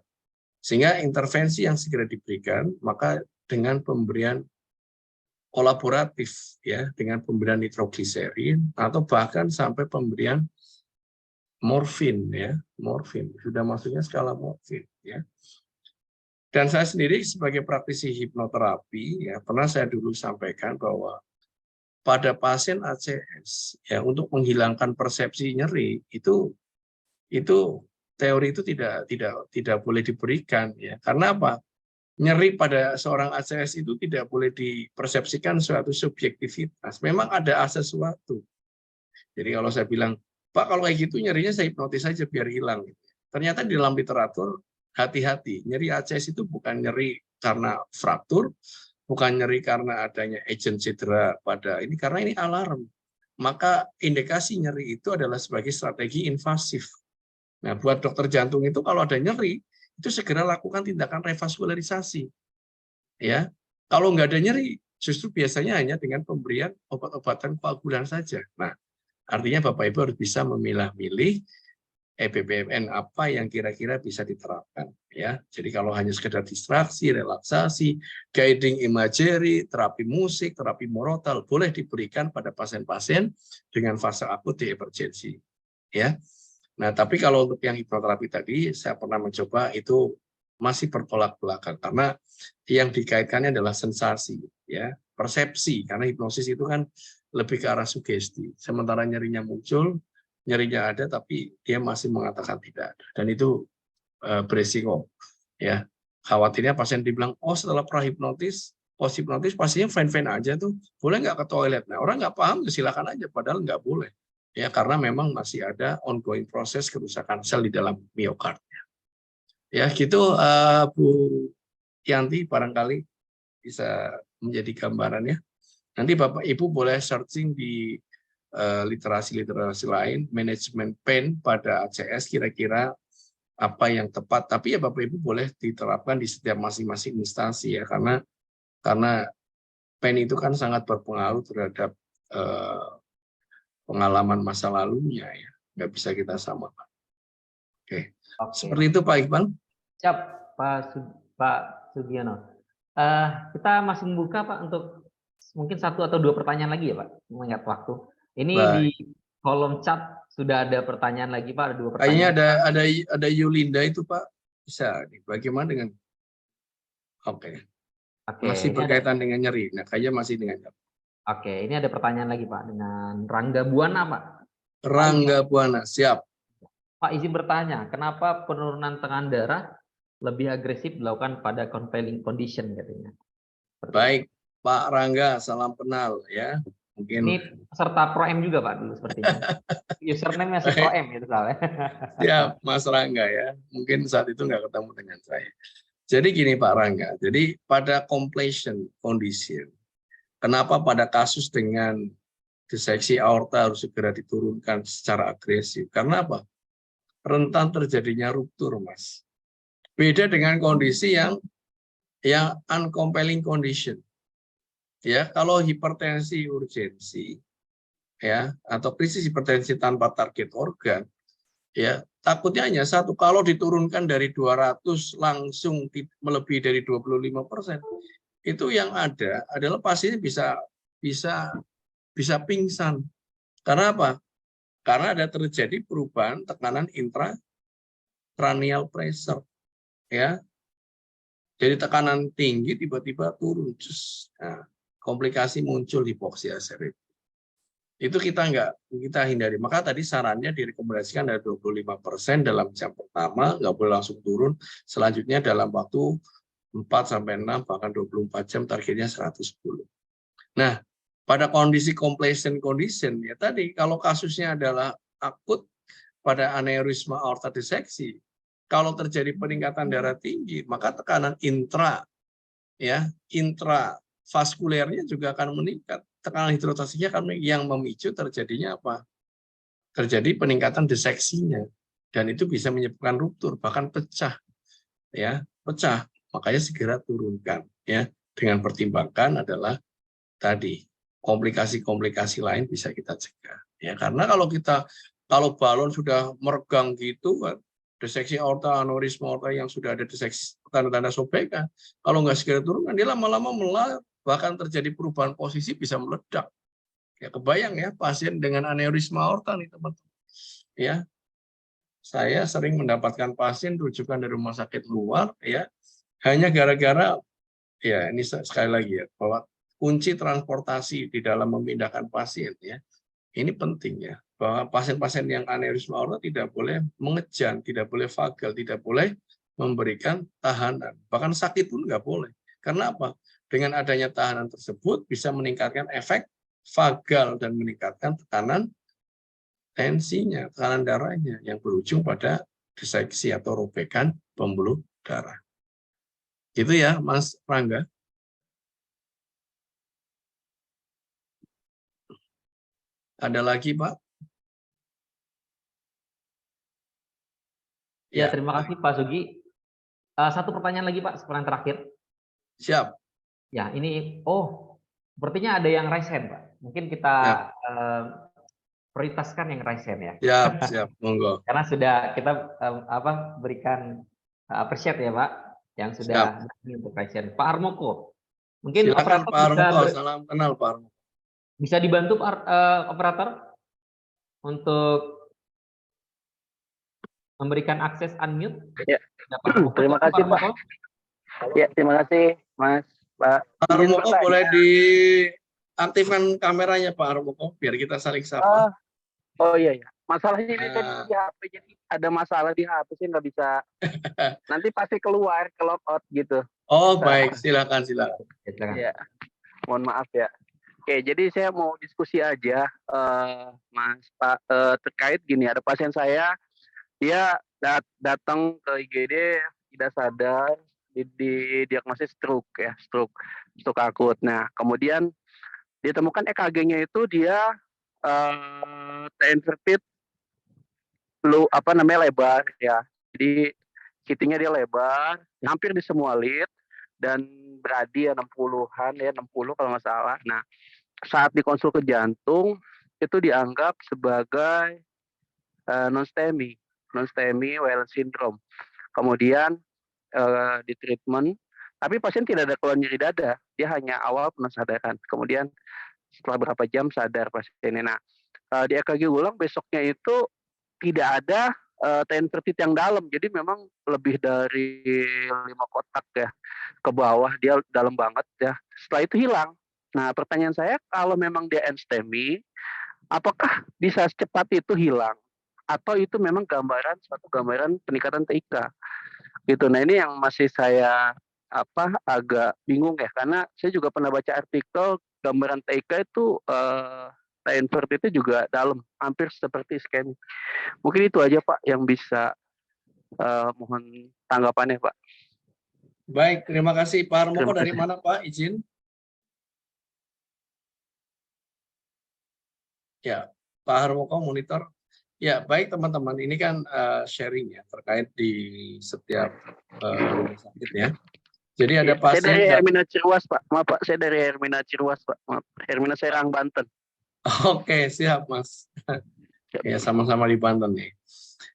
Sehingga intervensi yang segera diberikan, maka dengan pemberian kolaboratif ya, dengan pemberian nitrogliserin atau bahkan sampai pemberian morfin ya, morfin sudah masuknya skala morfin ya. Dan saya sendiri sebagai praktisi hipnoterapi ya, pernah saya dulu sampaikan bahwa pada pasien ACS ya, untuk menghilangkan persepsi nyeri itu teori itu tidak boleh diberikan ya. Karena apa? Nyeri pada seorang ACS itu tidak boleh dipersepsikan suatu subjektivitas. Memang ada sesuatu. Jadi kalau saya bilang, Pak kalau kayak gitu nyerinya saya hipnotis saja biar hilang. Ternyata di dalam literatur hati-hati. Nyeri ACS itu bukan nyeri karena fraktur, bukan nyeri karena adanya agent cedera pada ini, karena ini alarm. Maka indikasi nyeri itu adalah sebagai strategi invasif. Nah buat dokter jantung itu kalau ada nyeri, itu segera lakukan tindakan revaskularisasi. Ya, kalau nggak ada nyeri, justru biasanya hanya dengan pemberian obat-obatan koagulan saja. Nah, artinya Bapak Ibu harus bisa memilah-milih EPPMN apa yang kira-kira bisa diterapkan. Ya, jadi kalau hanya sekedar distraksi, relaksasi, guiding imagery, terapi musik, terapi morotal boleh diberikan pada pasien-pasien dengan fase akut di emergensi. Ya. Nah, tapi kalau untuk yang hipnoterapi tadi, saya pernah mencoba itu masih bertolak belakang karena yang dikaitkannya adalah sensasi, ya, persepsi. Karena hipnosis itu kan lebih ke arah sugesti. Sementara nyerinya muncul, nyerinya ada, tapi dia masih mengatakan tidak ada. Dan itu beresiko, ya. Khawatirnya pasien dibilang, oh setelah prahipnotis post hipnotis pastinya fine-fine aja tuh. Boleh nggak ke toilet? Nah, orang nggak paham, silakan aja. Padahal nggak boleh. Ya, karena memang masih ada ongoing proses kerusakan sel di dalam miokardnya. Ya, gitu Bu Yanti barangkali bisa menjadi gambarannya. Nanti Bapak Ibu boleh searching di literasi-literasi lain, manajemen pain pada ACS kira-kira apa yang tepat. Tapi ya Bapak Ibu boleh diterapkan di setiap masing-masing instansi ya, karena pain itu kan sangat berpengaruh terhadap pengalaman masa lalunya ya, nggak bisa kita samakan. Oke. Seperti itu Pak Iqbal. Siap Pak Sugiono. Kita masih membuka Pak untuk mungkin 1 atau 2 pertanyaan lagi ya Pak, mengingat waktu. Ini Baik. di kolom chat sudah ada pertanyaan lagi Pak, ada 2 Kayaknya pertanyaan. ada Yulinda itu Pak, bisa. Bagaimana dengan? Oke. Masih berkaitan dengan nyeri. Nah, kayaknya masih dengan nyeri. Oke, ini ada pertanyaan lagi Pak dengan Rangga Buana Pak. Rangga Buana, siap. Pak izin bertanya, kenapa penurunan tekanan darah lebih agresif dilakukan pada compelling condition katanya? Baik, Pak Rangga, salam kenal ya. Mungkin ini peserta Pro M juga Pak dulu sepertinya. Username masih Pro M gitu soalnya. Siap, Mas Rangga ya. Mungkin saat itu nggak ketemu dengan saya. Jadi gini Pak Rangga, jadi pada completion condition, kenapa pada kasus dengan diseksi aorta harus segera diturunkan secara agresif? Karena apa? Rentan terjadinya ruptur, Mas. Beda dengan kondisi yang uncompelling condition. Ya, kalau hipertensi urgensi ya atau krisis hipertensi tanpa target organ, ya takutnya hanya satu, kalau diturunkan dari 200 langsung melebihi dari 25%, itu yang ada adalah pasiennya bisa pingsan. Karena apa? Karena ada terjadi perubahan tekanan intracranial pressure, ya. Jadi tekanan tinggi tiba-tiba turun, nah, komplikasi muncul hipoksia cerebral. Itu kita hindari. Maka tadi sarannya direkomendasikan ada 25% dalam jam pertama, nggak boleh langsung turun. Selanjutnya dalam waktu 4-6 bahkan 24 jam targetnya 110. Nah, pada kondisi completion condition ya tadi, kalau kasusnya adalah akut pada aneurisma aorta diseksi, kalau terjadi peningkatan darah tinggi, maka tekanan intravaskulernya juga akan meningkat. Tekanan hidrotasinya akan yang memicu terjadinya apa? Terjadi peningkatan diseksinya, dan itu bisa menyebabkan ruptur, bahkan pecah, ya pecah. Makanya segera turunkan, ya dengan pertimbangkan adalah tadi komplikasi-komplikasi lain bisa kita cegah, ya karena kalau balon sudah meregang gitu kan, diseksi aorta, aneurisma aorta yang sudah ada diseksi tanda-tanda sobekan, kalau nggak segera turunkan dia lama-lama melar, bahkan terjadi perubahan posisi bisa meledak. Ya kebayang ya pasien dengan aneurisma aorta nih teman-teman. Ya, saya sering mendapatkan pasien rujukan dari rumah sakit luar ya hanya gara-gara ya ini sekali lagi ya bahwa kunci transportasi di dalam memindahkan pasien ya ini penting ya, bahwa pasien-pasien yang aneurisma aorta tidak boleh mengejan, tidak boleh vagal, tidak boleh memberikan tahanan, bahkan sakit pun nggak boleh. Karena apa? Dengan adanya tahanan tersebut bisa meningkatkan efek vagal dan meningkatkan tekanan tensinya, tekanan darahnya yang berujung pada diseksi atau robekan pembuluh darah. Gitu ya, Mas Rangga. Ada lagi, Pak? Ya, terima kasih Pak Sugi. Satu pertanyaan lagi Pak, yang terakhir. Siap. Ya, ini sepertinya ada yang raise hand, Pak. Mungkin kita prioritaskan yang raise hand ya. Siap, monggo. Karena sudah kita berikan appreciate ya Pak, yang sudah untuk raise hand. Pak Armoko. Mungkin silakan operator Pak Armoko, salam kenal Pak Armoko. Bisa dibantu operator untuk memberikan akses unmute. Ya. Terima kasih Pak. Ya, terima kasih Mas Pak. Pak Armoko boleh diaktifkan kameranya Pak Armoko biar kita saling sapa. Oh iya ya. Masalahnya ini tadi di HP, jadi ada masalah di HP sih nggak bisa. Nanti pasti keluar ke logout gitu. Oh, baik. Silakan. Silakan. Ya, mohon maaf ya. Oke, jadi saya mau diskusi aja, Mas Pak, terkait gini, ada pasien saya, dia datang ke IGD tidak sadar, diagnosis stroke ya, stroke akut. Nah, kemudian ditemukan EKG-nya itu dia inverted lebar ya. Jadi CT-nya dia lebar, hampir di semua lid dan beradi ya 60-an ya, 60 kalau nggak salah. Nah, saat dikonsul ke jantung itu dianggap sebagai non-STEMI Weyland syndrome. Kemudian di treatment, tapi pasien tidak ada keluhan nyeri dada, dia hanya awal penasaran. Kemudian setelah berapa jam sadar pasiennya. Nah, di EKG ulang besoknya itu tidak ada inverted yang dalam, jadi memang lebih dari 5 kotak ya ke bawah, dia dalam banget ya. Setelah itu hilang. Nah, pertanyaan saya, kalau memang dia NSTEMI, apakah bisa secepat itu hilang? Atau itu memang suatu gambaran peningkatan TIK? Gitu. Nah, ini yang masih saya agak bingung ya, karena saya juga pernah baca artikel gambaran TIK itu invert itu juga dalam, hampir seperti iskemik. Mungkin itu aja Pak yang bisa mohon tanggapannya Pak. Baik, terima kasih. Pak Harmoko dari mana Pak? Izin. Ya, Pak Harmoko monitor. Ya, baik teman-teman. Ini kan sharing ya terkait di setiap rumah sakit ya. Jadi ada pasien. Saya dari Hermina Cirwas Pak. Maaf Pak, saya dari Hermina Cirwas Pak. Maaf. Hermina Serang Banten. Oke, siap Mas. Ya, sama-sama di Banten nih.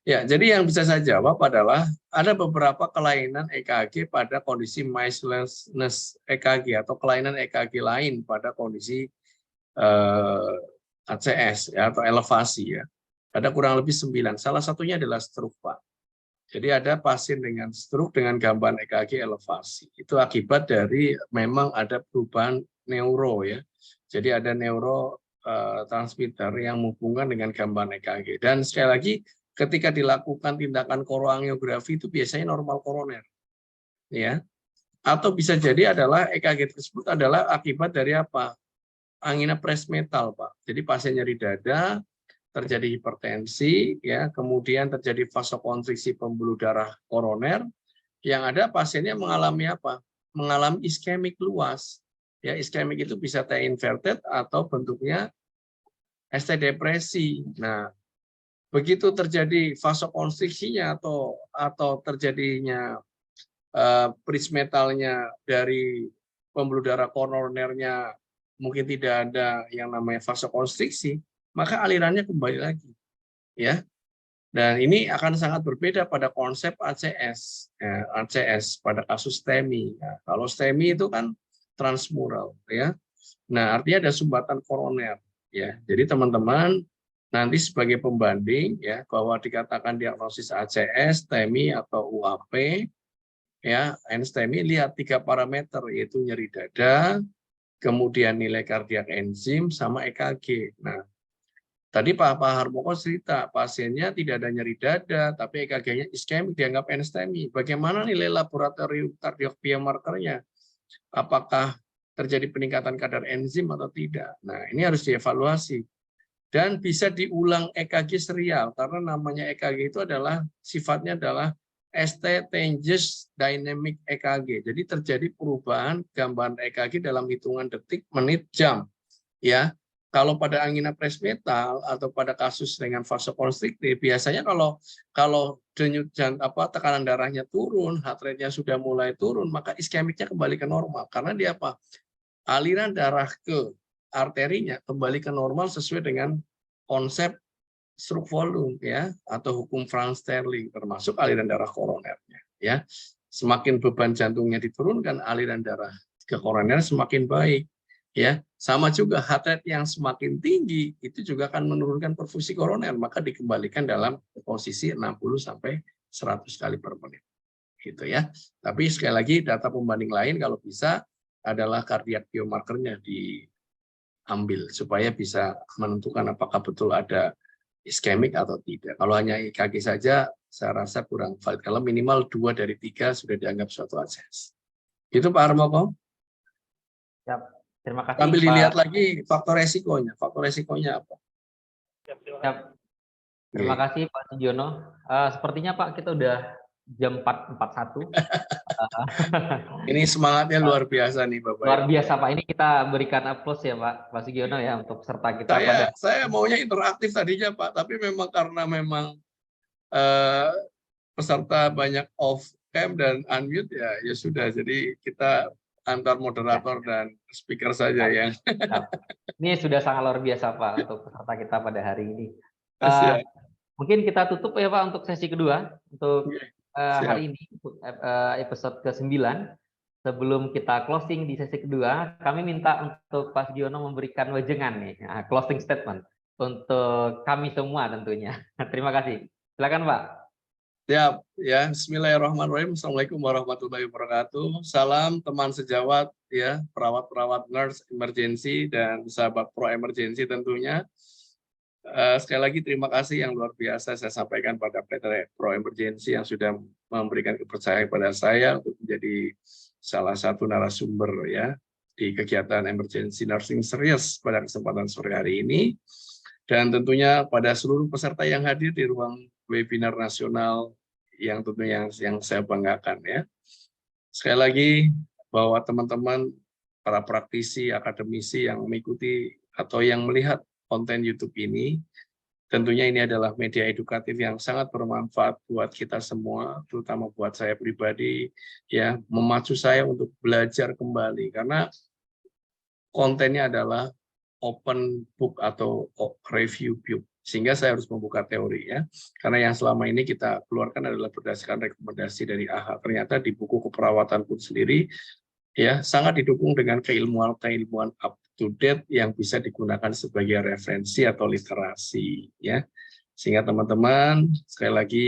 Ya, jadi yang bisa saya jawab adalah ada beberapa kelainan EKG pada kondisi miscellaneous EKG atau kelainan EKG lain pada kondisi ACS ya, atau elevasi ya. Ada kurang lebih 9. Salah satunya adalah stroke Pak. Jadi ada pasien dengan stroke dengan gambaran EKG elevasi. Itu akibat dari memang ada perubahan neuro ya. Jadi ada neurotransmitter yang menghubungkan dengan gambaran EKG. Dan sekali lagi ketika dilakukan tindakan koronariografi itu biasanya normal koroner. Ya. Atau bisa jadi adalah EKG tersebut adalah akibat dari apa? Angina presmetal, Pak. Jadi pasien nyeri dada, terjadi hipertensi, ya, kemudian terjadi vasokonstriksi pembuluh darah koroner, yang ada pasiennya mengalami apa? Mengalami iskemik luas. Ya, iskemik itu bisa T-inverted atau bentuknya ST depresi. Nah, begitu terjadi vasokonstriksinya atau terjadinya prismetalnya dari pembuluh darah koronernya mungkin tidak ada yang namanya vasokonstriksi, maka alirannya kembali lagi, ya. Dan ini akan sangat berbeda pada konsep ACS, ya, ACS pada kasus STEMI. Ya. Kalau STEMI itu kan transmural, ya. Nah, artinya ada sumbatan koroner, ya. Jadi teman-teman nanti sebagai pembanding, ya, bahwa dikatakan diagnosis ACS, STEMI atau UAP, ya, NSTEMI lihat 3 parameter yaitu nyeri dada, kemudian nilai kardiak enzim sama EKG. Nah, tadi Pak Harmoko cerita pasiennya tidak ada nyeri dada, tapi EKG-nya iskemik dianggap NSTEMI. Bagaimana nilai laboratorium kardiak biomarkernya? Apakah terjadi peningkatan kadar enzim atau tidak? Nah, ini harus dievaluasi. Dan bisa diulang EKG serial karena namanya EKG itu adalah sifatnya adalah ST changes dynamic EKG. Jadi terjadi perubahan gambaran EKG dalam hitungan detik, menit, jam. Ya, kalau pada angina presmetal atau pada kasus dengan vasokonstriktif, biasanya kalau denyut tekanan darahnya turun, heart rate-nya sudah mulai turun, maka iskemiknya kembali ke normal. Karena dia apa? Aliran darah ke arterinya kembali ke normal sesuai dengan konsep stroke volume ya atau hukum Franz Sterling, termasuk aliran darah koronernya ya. Semakin beban jantungnya diturunkan, aliran darah ke koroner semakin baik ya. Sama juga heart rate yang semakin tinggi itu juga akan menurunkan perfusi koroner, maka dikembalikan dalam posisi 60 sampai 100 kali per menit gitu ya. Tapi sekali lagi data pembanding lain kalau bisa adalah kardiak biomarkernya diambil supaya bisa menentukan apakah betul ada iskemik atau tidak. Kalau hanya EKG saja, saya rasa kurang valid. Kalau minimal 2 dari 3 sudah dianggap suatu ACS. Itu Pak Harmoko. Siap. Terima kasih Sambil Pak. dilihat lagi faktor resikonya. Faktor resikonya apa? Siap. Terima kasih Pak Sugiono. Sepertinya Pak kita udah jam 4.41. Ini semangatnya luar biasa nih Bapak. Luar biasa Pak. Ini kita berikan applause ya Pak Sugiono ya untuk peserta kita pada. Saya maunya interaktif tadinya Pak, tapi memang karena peserta banyak off cam dan unmute ya sudah. Jadi kita antar moderator dan speaker saja ya. Ini sudah sangat luar biasa Pak untuk peserta kita pada hari ini. Siap. Mungkin kita tutup ya Pak untuk sesi kedua untuk Siap. hari ini untuk episode ke-9. Sebelum kita closing di sesi kedua, kami minta untuk Pak Sugiono memberikan wejangan nih, closing statement untuk kami semua tentunya. Terima kasih. Silakan Pak. Siap ya. Bismillahirrahmanirrahim. Assalamualaikum warahmatullahi wabarakatuh. Salam teman sejawat ya, perawat-perawat nurse emergency dan sahabat pro emergency tentunya. Sekali lagi terima kasih yang luar biasa saya sampaikan pada PT Pro Emergency yang sudah memberikan kepercayaan kepada saya untuk menjadi salah satu narasumber ya di kegiatan Emergency Nursing Series pada kesempatan sore hari ini, dan tentunya pada seluruh peserta yang hadir di ruang webinar nasional yang tentunya yang saya banggakan ya. Sekali lagi bahwa teman-teman para praktisi, akademisi yang mengikuti atau yang melihat konten YouTube ini, tentunya ini adalah media edukatif yang sangat bermanfaat buat kita semua, terutama buat saya pribadi, ya, memacu saya untuk belajar kembali, karena kontennya adalah open book atau review book, sehingga saya harus membuka teori ya, karena yang selama ini kita keluarkan adalah berdasarkan rekomendasi dari AHA. Ternyata di buku keperawatan pun sendiri, ya, sangat didukung dengan keilmuan up to date yang bisa digunakan sebagai referensi atau literasi ya, sehingga teman-teman sekali lagi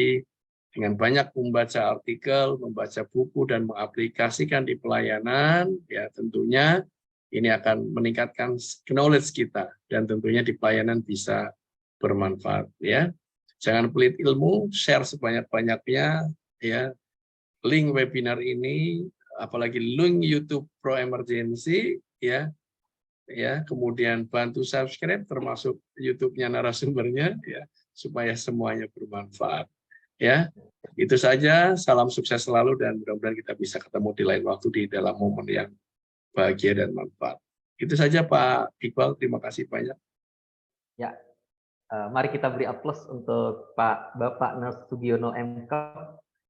dengan banyak membaca artikel, membaca buku dan mengaplikasikan di pelayanan ya, tentunya ini akan meningkatkan knowledge kita dan tentunya di pelayanan bisa bermanfaat ya. Jangan pelit ilmu, share sebanyak-banyaknya ya, link webinar ini, apalagi link YouTube Pro Emergency ya, kemudian bantu subscribe termasuk YouTube-nya narasumbernya ya, supaya semuanya bermanfaat ya. Itu saja, salam sukses selalu dan mudah-mudahan kita bisa ketemu di lain waktu di dalam momen yang bahagia dan manfaat. Itu saja Pak Iqbal, terima kasih banyak. Ya, mari kita beri aplaus untuk Bapak Sugiono MK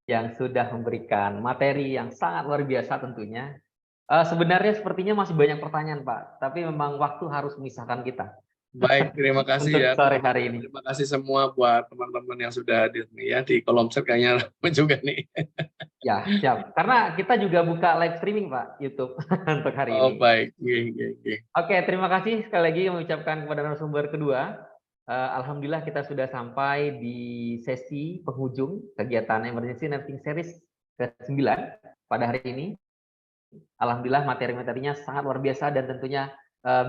yang sudah memberikan materi yang sangat luar biasa tentunya. Sebenarnya sepertinya masih banyak pertanyaan Pak, tapi memang waktu harus memisahkan kita. Baik, terima kasih untuk ya. Sore hari ini. Terima kasih semua buat teman-teman yang sudah hadir nih ya, di kolom chat kayaknya juga nih. Ya, siap. Karena kita juga buka live streaming Pak, YouTube untuk hari ini. Oh baik. Oke, terima kasih sekali lagi mengucapkan kepada narasumber kedua. Alhamdulillah kita sudah sampai di sesi penghujung kegiatan Emergency Nursing Series ke-9 pada hari ini. Alhamdulillah materi-materinya sangat luar biasa dan tentunya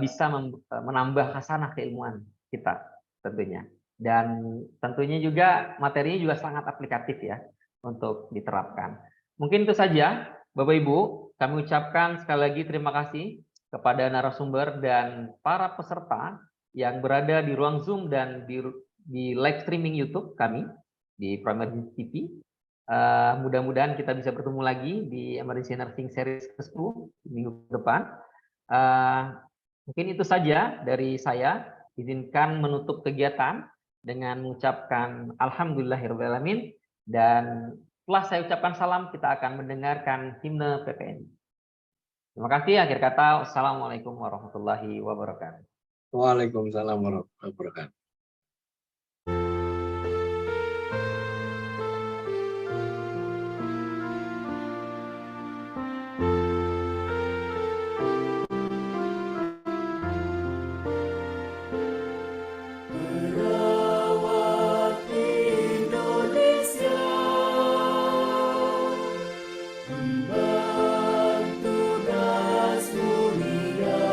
bisa menambah khasanah keilmuan kita tentunya. Dan tentunya juga materinya juga sangat aplikatif ya untuk diterapkan. Mungkin itu saja Bapak Ibu, kami ucapkan sekali lagi terima kasih kepada narasumber dan para peserta yang berada di ruang Zoom dan di live streaming YouTube kami di Pro Emergency TV. Mudah-mudahan kita bisa bertemu lagi di Emergency Nursing Series ke-10 minggu depan. Mungkin itu saja dari saya. Izinkan menutup kegiatan dengan mengucapkan Alhamdulillahirrahmanirrahim, dan setelah saya ucapkan salam, kita akan mendengarkan himne PPNI. Terima kasih. Akhir kata, wassalamualaikum warahmatullahi wabarakatuh. Waalaikumsalam warahmatullahi wabarakatuh.